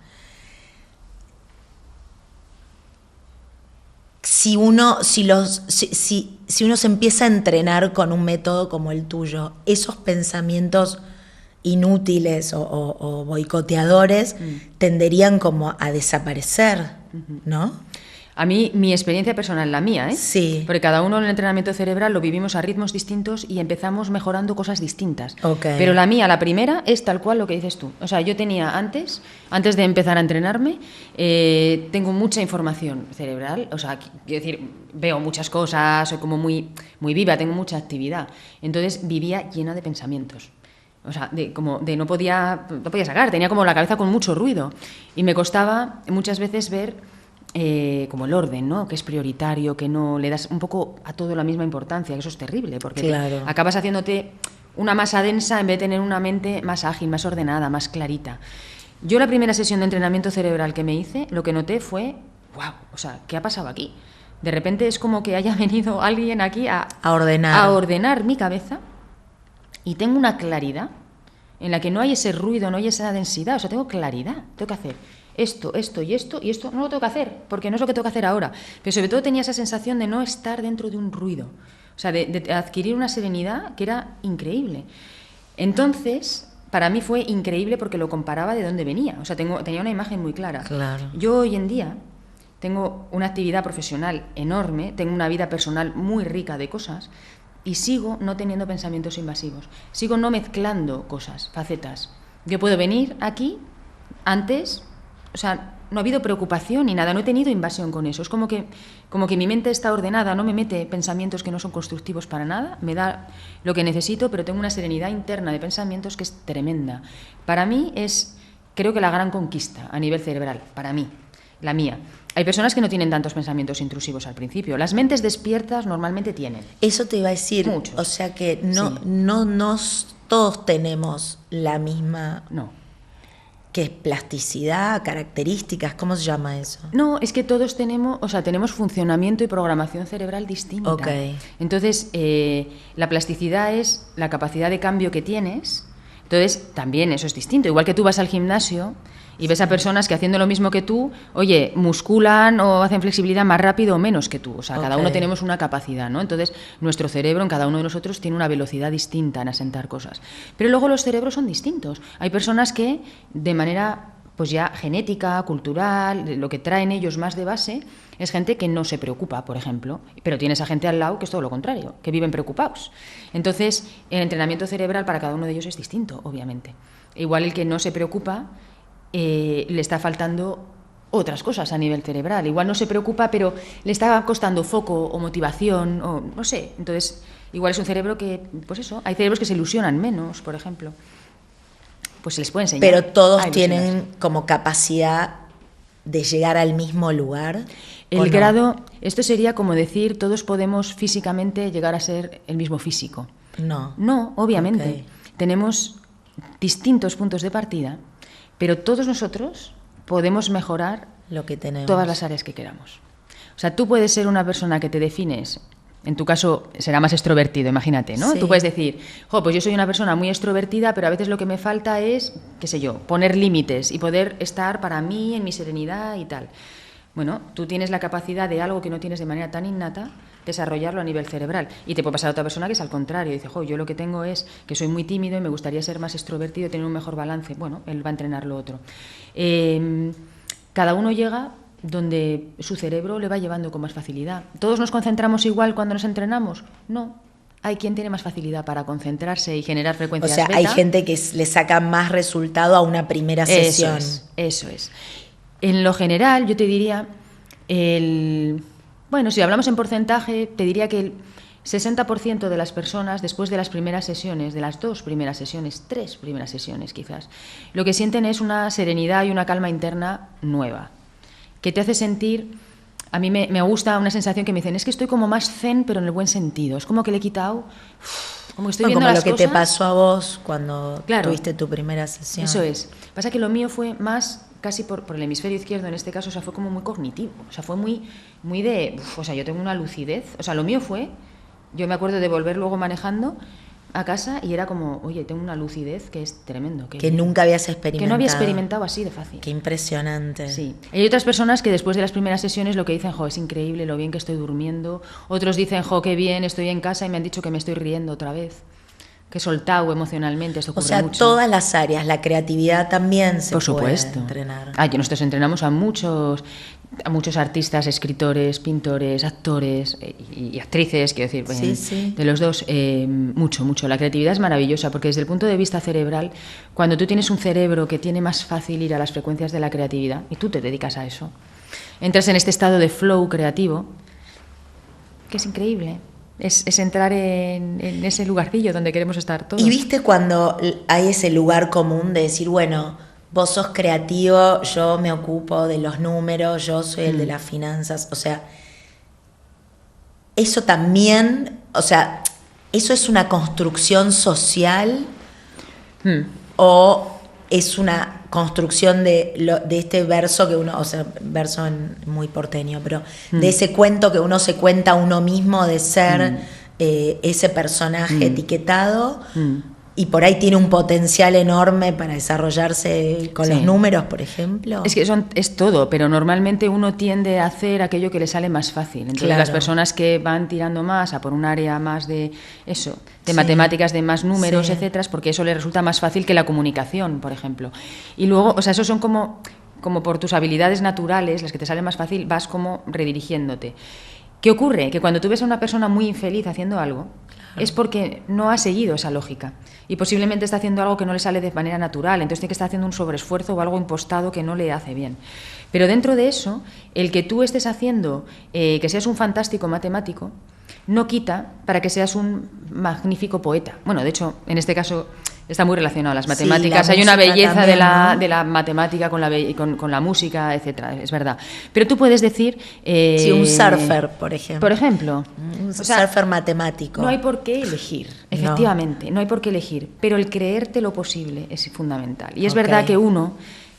Si uno se empieza a entrenar con un método como el tuyo, esos pensamientos inútiles o boicoteadores tenderían como a desaparecer, ¿no? A mí, mi experiencia personal, la mía, ¿eh? Sí. Porque cada uno en el entrenamiento cerebral lo vivimos a ritmos distintos y empezamos mejorando cosas distintas. Okay. Pero la mía, la primera, es tal cual lo que dices tú. O sea, yo tenía antes de empezar a entrenarme, tengo mucha información cerebral. O sea, quiero decir, veo muchas cosas, soy como muy, muy viva, tengo mucha actividad. Entonces vivía llena de pensamientos. O sea, no podía sacar, tenía como la cabeza con mucho ruido. Y me costaba muchas veces ver como el orden, ¿no? Que es prioritario, que no le das un poco a todo la misma importancia, que eso es terrible, porque claro, acabas haciéndote una masa densa en vez de tener una mente más ágil, más ordenada, más clarita. Yo la primera sesión de entrenamiento cerebral que me hice, lo que noté fue, wow, o sea, ¿qué ha pasado aquí? De repente es como que haya venido alguien aquí a ordenar mi cabeza y tengo una claridad en la que no hay ese ruido, no hay esa densidad, o sea, tengo claridad, tengo que hacer esto y esto no lo tengo que hacer, porque no es lo que tengo que hacer ahora. Pero sobre todo tenía esa sensación de no estar dentro de un ruido, o sea, de adquirir una serenidad que era increíble. Entonces, para mí fue increíble porque lo comparaba de dónde venía, o sea, tenía una imagen muy clara. Claro. Yo hoy en día tengo una actividad profesional enorme, tengo una vida personal muy rica de cosas y sigo no teniendo pensamientos invasivos, sigo no mezclando cosas, facetas. Yo puedo venir aquí antes... O sea, no ha habido preocupación ni nada, no he tenido invasión con eso. Es como que mi mente está ordenada, no me mete pensamientos que no son constructivos para nada, me da lo que necesito, pero tengo una serenidad interna de pensamientos que es tremenda. Para mí es, creo que la gran conquista a nivel cerebral, para mí, la mía. Hay personas que no tienen tantos pensamientos intrusivos al principio. Las mentes despiertas normalmente tienen. Eso te iba a decir. Muchos. O sea que no todos tenemos la misma... No. ¿Qué es plasticidad, características? ¿Cómo se llama eso? No, es que todos tenemos funcionamiento y programación cerebral distinta. Okay. Entonces, la plasticidad es la capacidad de cambio que tienes. Entonces, también eso es distinto. Igual que tú vas al gimnasio y ves a personas que haciendo lo mismo que tú, oye, musculan o hacen flexibilidad más rápido o menos que tú. O sea, cada uno tenemos una capacidad, ¿no? Entonces, nuestro cerebro en cada uno de nosotros tiene una velocidad distinta en asentar cosas. Pero luego los cerebros son distintos. Hay personas que, de manera pues ya genética, cultural, lo que traen ellos más de base, es gente que no se preocupa, por ejemplo. Pero tienes a gente al lado que es todo lo contrario, que viven preocupados. Entonces, el entrenamiento cerebral para cada uno de ellos es distinto, obviamente. Igual el que no se preocupa... le está faltando otras cosas a nivel cerebral. Igual no se preocupa, pero le está costando foco o motivación, o no sé. Entonces, igual es un cerebro que, pues eso, hay cerebros que se ilusionan menos, por ejemplo. Pues se les puede enseñar. Pero todos tienen como capacidad de llegar al mismo lugar. El grado, esto sería como decir, todos podemos físicamente llegar a ser el mismo físico. No. No, obviamente. Tenemos distintos puntos de partida. Pero todos nosotros podemos mejorar lo que tenemos, todas las áreas que queramos. O sea, tú puedes ser una persona que te defines, en tu caso será más extrovertido, imagínate, ¿no? Sí. Tú puedes decir, pues yo soy una persona muy extrovertida, pero a veces lo que me falta es, qué sé yo, poner límites y poder estar para mí en mi serenidad y tal. Bueno, tú tienes la capacidad de algo que no tienes de manera tan innata, desarrollarlo a nivel cerebral. Y te puede pasar a otra persona que es al contrario. Dice, yo lo que tengo es que soy muy tímido y me gustaría ser más extrovertido, tener un mejor balance. Bueno, él va a entrenar lo otro. Cada uno llega donde su cerebro le va llevando con más facilidad. ¿Todos nos concentramos igual cuando nos entrenamos? No. Hay quien tiene más facilidad para concentrarse y generar frecuencias beta. O sea, hay gente que le saca más resultado a una primera sesión. Eso es. En lo general, yo te diría, bueno, si hablamos en porcentaje, te diría que el 60% de las personas, después de las primeras sesiones, de las 2 primeras sesiones, 3 primeras sesiones quizás, lo que sienten es una serenidad y una calma interna nueva, que te hace sentir... A mí me gusta una sensación que me dicen, es que estoy como más zen, pero en el buen sentido. Es como que le he quitado... Como que estoy viendo como las lo que cosas. te pasó a vos cuando tuviste tu primera sesión. Eso es. Pasa que lo mío fue más casi por el hemisferio izquierdo en este caso, o sea, fue como muy cognitivo. O sea, fue muy de... o sea, yo tengo una lucidez. O sea, lo mío fue... Yo me acuerdo de volver luego manejando a casa y era como, oye, tengo una lucidez que es tremendo. Que nunca habías experimentado. Que no había experimentado así de fácil. Qué impresionante. Sí. Hay otras personas que después de las primeras sesiones lo que dicen, es increíble lo bien que estoy durmiendo. Otros dicen, qué bien, estoy en casa y me han dicho que me estoy riendo otra vez. que he soltado emocionalmente, esto ocurre O sea, mucho. todas las áreas, la creatividad también se Por puede supuesto. entrenar. Nosotros entrenamos a muchos artistas, escritores, pintores, actores y actrices, quiero decir, Sí. de los dos, mucho. La creatividad es maravillosa porque desde el punto de vista cerebral, cuando tú tienes un cerebro que tiene más fácil ir a las frecuencias de la creatividad y tú te dedicas a eso, entras en este estado de flow creativo, que es increíble. Es entrar en ese lugarcillo donde queremos estar todos. Y viste cuando hay ese lugar común de decir, bueno, vos sos creativo, yo me ocupo de los números, yo soy el de las finanzas. O sea, eso también, o sea, ¿eso es una construcción social o es una construcción de este verso que uno, o sea, verso muy porteño, pero de ese cuento que uno se cuenta a uno mismo de ser ese personaje etiquetado y por ahí tiene un potencial enorme para desarrollarse con los números, por ejemplo? Es que es todo, pero normalmente uno tiende a hacer aquello que le sale más fácil. Entonces las personas que van tirando más a por un área más de eso, de matemáticas, de más números, etcétera, porque eso les resulta más fácil que la comunicación, por ejemplo. Y luego, o sea, esos son como por tus habilidades naturales, las que te salen más fácil, vas como redirigiéndote. ¿Qué ocurre? Que cuando tú ves a una persona muy infeliz haciendo algo, es porque no ha seguido esa lógica y posiblemente está haciendo algo que no le sale de manera natural, entonces tiene que estar haciendo un sobreesfuerzo o algo impostado que no le hace bien. Pero dentro de eso, el que tú estés haciendo, que seas un fantástico matemático, no quita para que seas un magnífico poeta. Bueno, de hecho, en este caso está muy relacionado a las matemáticas. Hay una belleza también, de la matemática con la música, etcétera, es verdad. Pero tú puedes decir... sí, un surfer, por ejemplo. Por ejemplo. Un surfer matemático. No hay por qué elegir, efectivamente, no hay por qué elegir. Pero el creerte lo posible es fundamental. Y es verdad que uno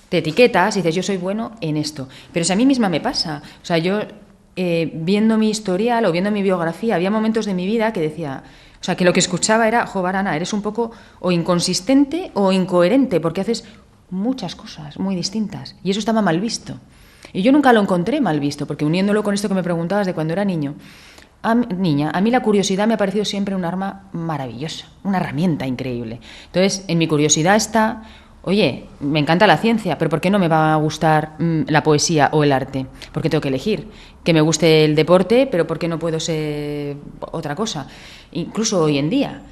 te etiquetas y dices, yo soy bueno en esto. Pero si a mí misma me pasa. O sea, yo... viendo mi historial o viendo mi biografía, había momentos de mi vida que decía, o sea, que lo que escuchaba era, Ana, eres un poco o inconsistente o incoherente, porque haces muchas cosas muy distintas, y eso estaba mal visto. Y yo nunca lo encontré mal visto, porque uniéndolo con esto que me preguntabas de cuando era niña, a mí la curiosidad me ha parecido siempre un arma maravillosa, una herramienta increíble. Entonces, en mi curiosidad está... Oye, me encanta la ciencia, pero ¿por qué no me va a gustar la poesía o el arte? ¿Por qué tengo que elegir? Que me guste el deporte, pero ¿por qué no puedo ser otra cosa? Incluso hoy en día.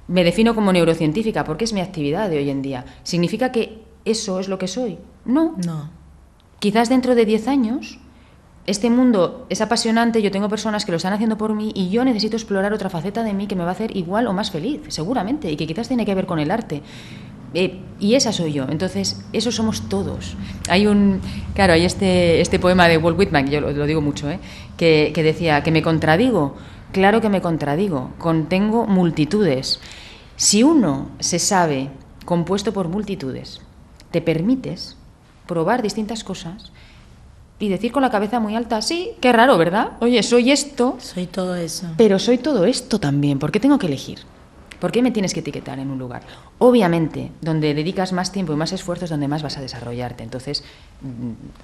Me defino como neurocientífica porque es mi actividad de hoy en día. ¿Significa que eso es lo que soy? No. Quizás dentro de 10 años este mundo es apasionante, yo tengo personas que lo están haciendo por mí y yo necesito explorar otra faceta de mí que me va a hacer igual o más feliz, seguramente, y que quizás tiene que ver con el arte. Y esa soy yo. Entonces, eso somos todos. Hay este poema de Walt Whitman, yo lo digo mucho, que decía que me contradigo. Claro que me contradigo. Contengo multitudes. Si uno se sabe compuesto por multitudes, te permites probar distintas cosas y decir con la cabeza muy alta, sí, qué raro, ¿verdad? Oye, soy esto. Soy todo eso. Pero soy todo esto también. ¿Por qué tengo que elegir? ¿Por qué me tienes que etiquetar en un lugar? Obviamente, donde dedicas más tiempo y más esfuerzo es donde más vas a desarrollarte. Entonces,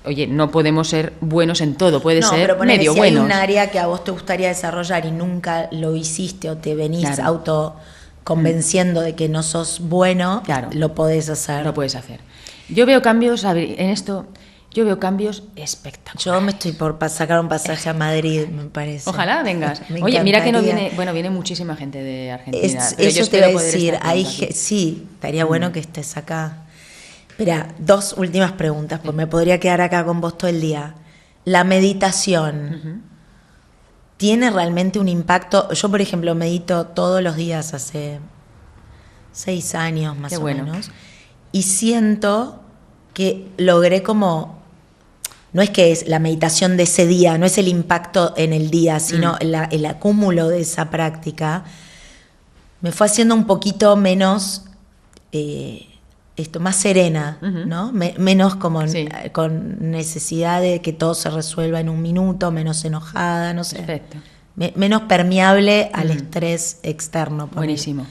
oye, no podemos ser buenos en todo, puede ser pero medio si buenos. hay un área que a vos te gustaría desarrollar y nunca lo hiciste o te venís autoconvenciendo de que no sos bueno, lo podés hacer. Lo puedes hacer. Yo veo cambios en esto... Yo veo cambios espectaculares. Yo me estoy por sacar un pasaje a Madrid, me parece. Ojalá vengas. Oye, mira que no viene muchísima gente de Argentina. Eso te iba a decir. Sí, estaría bueno que estés acá. Espera, 2 últimas preguntas, pues me podría quedar acá con vos todo el día. La meditación, ¿tiene realmente un impacto? Yo, por ejemplo, medito todos los días hace 6 años más o menos. Y siento que logré como... No es que es la meditación de ese día, no es el impacto en el día, sino el acúmulo de esa práctica. Me fue haciendo un poquito menos, más serena, ¿no? Menos como con necesidad de que todo se resuelva en un minuto, menos enojada, no sé. Perfecto. Menos permeable al estrés externo. Buenísimo.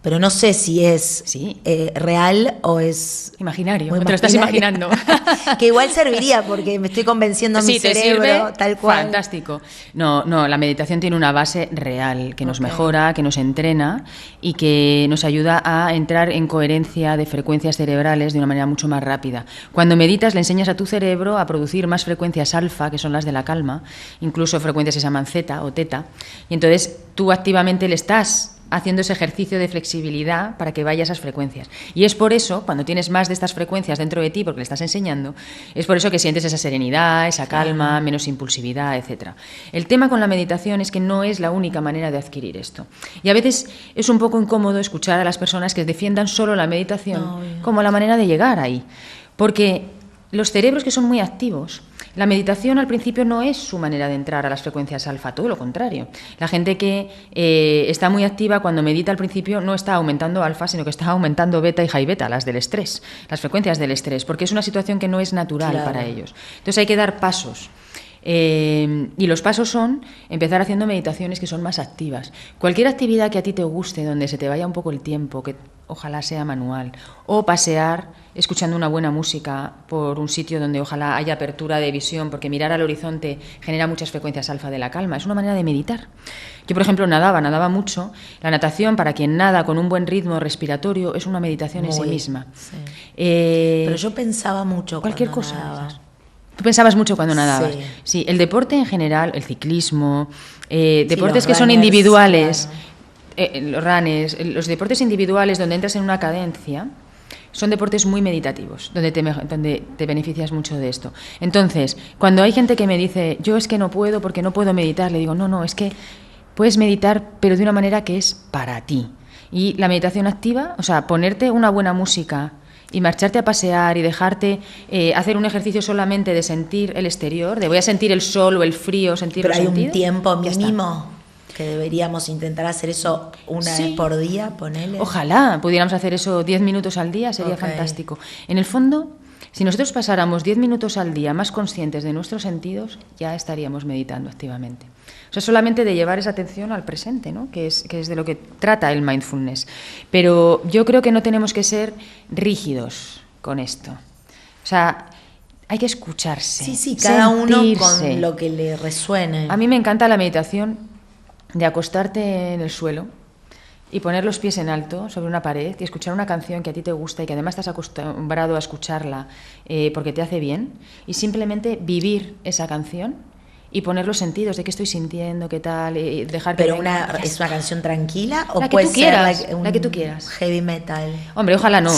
pero no sé si es Sí. real o es Imaginario, muy te lo estás imaginario. imaginando. Que igual serviría porque me estoy convenciendo a mi Sí, te cerebro, sirve, tal cual. fantástico. No, la meditación tiene una base real que nos Ok. mejora, que nos entrena y que nos ayuda a entrar en coherencia de frecuencias cerebrales de una manera mucho más rápida. Cuando meditas le enseñas a tu cerebro a producir más frecuencias alfa, que son las de la calma, incluso frecuencias que se llaman zeta o teta, y entonces tú activamente le estás haciendo ese ejercicio de flexibilidad para que vaya a esas frecuencias. Y es por eso, cuando tienes más de estas frecuencias dentro de ti, porque le estás enseñando, es por eso que sientes esa serenidad, esa calma, menos impulsividad, etc. El tema con la meditación es que no es la única manera de adquirir esto. Y a veces es un poco incómodo escuchar a las personas que defiendan solo la meditación como la manera de llegar ahí. Porque los cerebros que son muy activos, la meditación al principio no es su manera de entrar a las frecuencias alfa, todo lo contrario. La gente que está muy activa cuando medita al principio no está aumentando alfa, sino que está aumentando beta y high beta, las del estrés, las frecuencias del estrés, porque es una situación que no es natural para ellos. Entonces hay que dar pasos. Y los pasos son empezar haciendo meditaciones que son más activas. Cualquier actividad que a ti te guste, donde se te vaya un poco el tiempo, que ojalá sea manual, o pasear escuchando una buena música por un sitio donde ojalá haya apertura de visión, porque mirar al horizonte genera muchas frecuencias alfa de la calma. Es una manera de meditar. Yo, por ejemplo, nadaba mucho. La natación, para quien nada con un buen ritmo respiratorio, es una meditación en sí misma. Sí. Pero yo pensaba mucho cualquier cuando cosa. nadaba. Tú pensabas mucho cuando nadabas. Sí. Sí, el deporte en general, el ciclismo, deportes los que son runners, individuales, claro. los runners, los deportes individuales donde entras en una cadencia, son deportes muy meditativos, donde te beneficias mucho de esto. Entonces, cuando hay gente que me dice, yo es que no puedo porque no puedo meditar, le digo, no, es que puedes meditar, pero de una manera que es para ti. Y la meditación activa, o sea, ponerte una buena música y marcharte a pasear y dejarte hacer un ejercicio solamente de sentir el exterior, de voy a sentir el sol o el frío, sentir Pero los hay sentidos. un tiempo mínimo que deberíamos intentar hacer eso una vez por día, ponele. Ojalá pudiéramos hacer eso 10 minutos al día, sería fantástico. En el fondo, si nosotros pasáramos 10 minutos al día más conscientes de nuestros sentidos, ya estaríamos meditando activamente. O sea, solamente de llevar esa atención al presente, ¿no? que es de lo que trata el mindfulness. Pero yo creo que no tenemos que ser rígidos con esto. O sea, hay que escucharse. Sí, cada uno sentirse. con lo que le resuene. A mí me encanta la meditación de acostarte en el suelo y poner los pies en alto sobre una pared y escuchar una canción que a ti te gusta y que además estás acostumbrado a escucharla porque te hace bien, y simplemente vivir esa canción y poner los sentidos de qué estoy sintiendo, qué tal, y dejar que ¿Pero venga. es una canción tranquila o La que puede tú quieras, ser la que tú quieras. heavy metal? Hombre, ojalá no.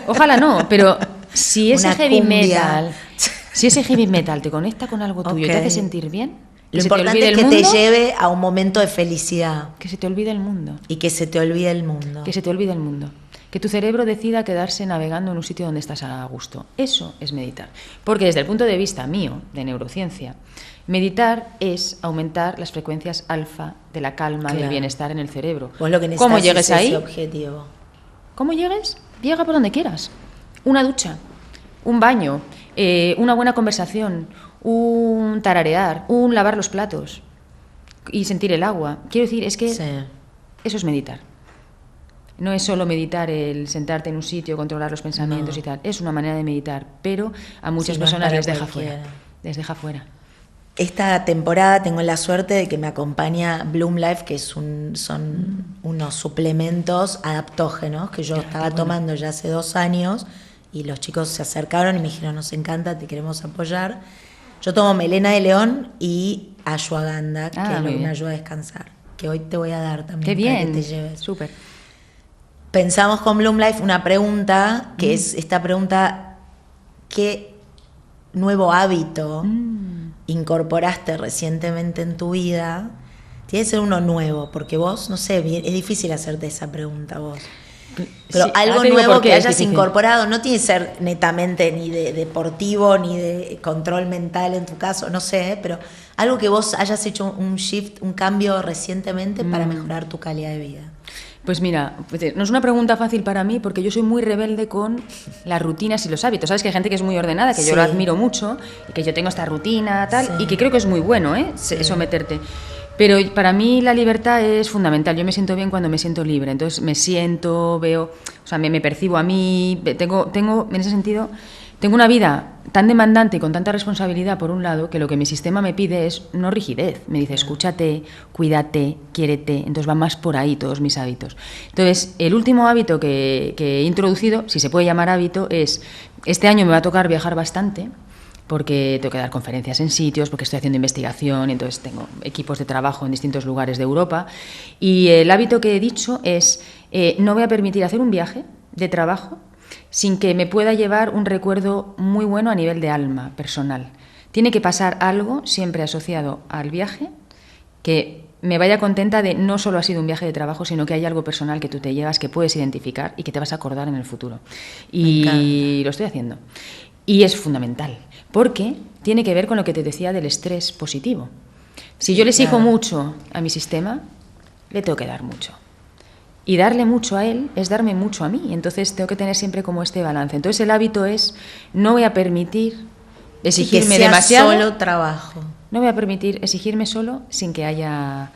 Ojalá no, pero si ese Una heavy cumbia. metal te conecta con algo tuyo y te hace sentir bien, Lo que se te importante olvide es el que mundo, te lleve a un momento de felicidad que se te olvide el mundo. y que se te olvide el mundo. Que se te olvide el mundo. Que tu cerebro decida quedarse navegando en un sitio donde estás a gusto. Eso es meditar. Porque desde el punto de vista mío, de neurociencia, meditar es aumentar las frecuencias alfa de la calma, del bienestar en el cerebro. Vos lo que necesitas ¿Cómo llegues es ahí? ese objetivo. ¿Cómo llegues? Llega por donde quieras. Una ducha, un baño, una buena conversación, un tararear, un lavar los platos y sentir el agua. Quiero decir, es que eso es meditar. No es solo meditar el sentarte en un sitio, controlar los pensamientos y tal. Es una manera de meditar, pero a muchas personas les deja fuera. Les deja fuera. Esta temporada tengo la suerte de que me acompaña Bloom Life, que son unos suplementos adaptógenos que yo estaba tomando ya hace 2 años, y los chicos se acercaron y me dijeron, nos encanta, te queremos apoyar. Yo tomo melena de león y ashwagandha, que es lo que me ayuda a descansar, que hoy te voy a dar también. Qué bien, para que te lleves. súper. Pensamos con Bloom Life una pregunta, que es esta pregunta: ¿qué nuevo hábito incorporaste recientemente en tu vida? Tiene que ser uno nuevo, porque vos, no sé, es difícil hacerte esa pregunta vos. Pero Sí, algo te digo nuevo por qué que es hayas difícil. incorporado, no tiene que ser netamente ni de deportivo, ni de control mental en tu caso, no sé, pero algo que vos hayas hecho un shift, un cambio recientemente para mejorar tu calidad de vida. Pues mira, no es una pregunta fácil para mí porque yo soy muy rebelde con las rutinas y los hábitos. Sabes que hay gente que es muy ordenada, que yo lo admiro mucho, y que yo tengo esta rutina, tal, y que creo que es muy bueno, someterte. Pero para mí la libertad es fundamental. Yo me siento bien cuando me siento libre. Entonces me siento, veo, o sea, me percibo a mí. Tengo, en ese sentido, tengo una vida tan demandante y con tanta responsabilidad, por un lado, que lo que mi sistema me pide es no rigidez. Me dice, escúchate, cuídate, quiérete. Entonces va más por ahí todos mis hábitos. Entonces, el último hábito que he introducido, si se puede llamar hábito, es, este año me va a tocar viajar bastante, porque tengo que dar conferencias en sitios, porque estoy haciendo investigación, y entonces tengo equipos de trabajo en distintos lugares de Europa. Y el hábito que he dicho es, no voy a permitir hacer un viaje de trabajo sin que me pueda llevar un recuerdo muy bueno a nivel de alma personal. Tiene que pasar algo siempre asociado al viaje que me vaya contenta de no solo ha sido un viaje de trabajo, sino que hay algo personal que tú te llevas, que puedes identificar y que te vas a acordar en el futuro. Y lo estoy haciendo. Y es fundamental, porque tiene que ver con lo que te decía del estrés positivo. Si yo le exijo mucho a mi sistema, le tengo que dar mucho. Y darle mucho a él es darme mucho a mí. Entonces tengo que tener siempre como este balance. Entonces el hábito es, no voy a permitir exigirme demasiado. Solo trabajo. No voy a permitir exigirme solo sin que haya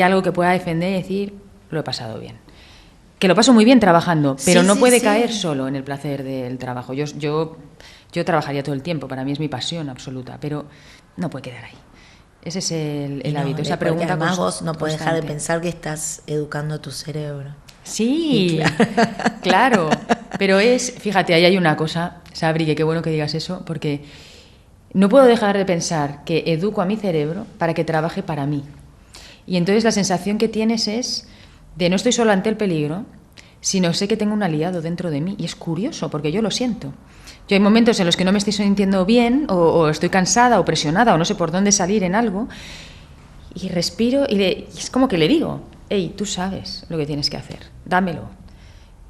algo que pueda defender y decir, lo he pasado bien. Que lo paso muy bien trabajando, pero no puede caer solo en el placer del trabajo. Yo trabajaría todo el tiempo, para mí es mi pasión absoluta, pero no puede quedar ahí. Ese es el hábito, esa pregunta además vos no puedes dejar de pensar que estás educando tu cerebro. Sí, claro, pero fíjate, ahí hay una cosa, Sabri, que qué bueno que digas eso, porque no puedo dejar de pensar que educo a mi cerebro para que trabaje para mí. Y entonces la sensación que tienes es de no estoy solo ante el peligro, sino sé que tengo un aliado dentro de mí. Y es curioso, porque yo lo siento. Yo hay momentos en los que no me estoy sintiendo bien, o estoy cansada, o presionada, o no sé por dónde salir en algo, y respiro, y es como que le digo, hey, tú sabes lo que tienes que hacer, dámelo.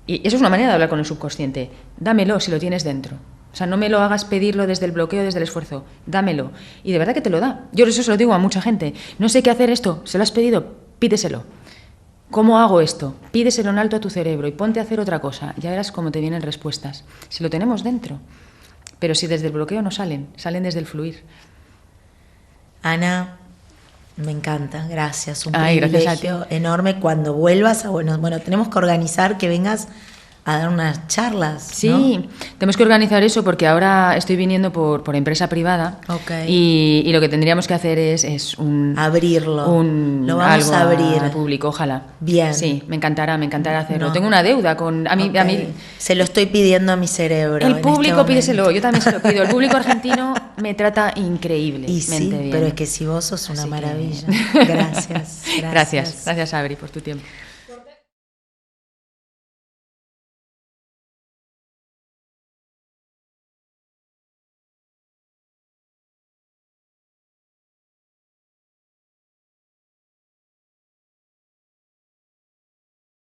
Y eso es una manera de hablar con el subconsciente, dámelo si lo tienes dentro. O sea, no me lo hagas pedirlo desde el bloqueo, desde el esfuerzo, dámelo. Y de verdad que te lo da. Yo eso se lo digo a mucha gente, no sé qué hacer esto, ¿se lo has pedido? Pídeselo. ¿Cómo hago esto? Pídeselo en alto a tu cerebro y ponte a hacer otra cosa. Ya verás cómo te vienen respuestas. Si lo tenemos dentro. Pero si desde el bloqueo no salen desde el fluir. Ana, me encanta. Gracias. Un privilegio enorme. Cuando vuelvas bueno, tenemos que organizar que vengas a dar unas charlas, ¿no? Sí, tenemos que organizar eso porque ahora estoy viniendo por empresa privada. Okay. Y lo que tendríamos que hacer es abrirlo. Lo vamos algo a abrir al público, ojalá. Bien. Sí, me encantará hacerlo. No. Tengo una deuda con a mí. Se lo estoy pidiendo a mi cerebro. El público pídeselo, yo también se lo pido. El público argentino me trata increíble. Y sí, bien. Pero es que si vos sos una maravilla. Gracias. Gracias, Sabri, por tu tiempo.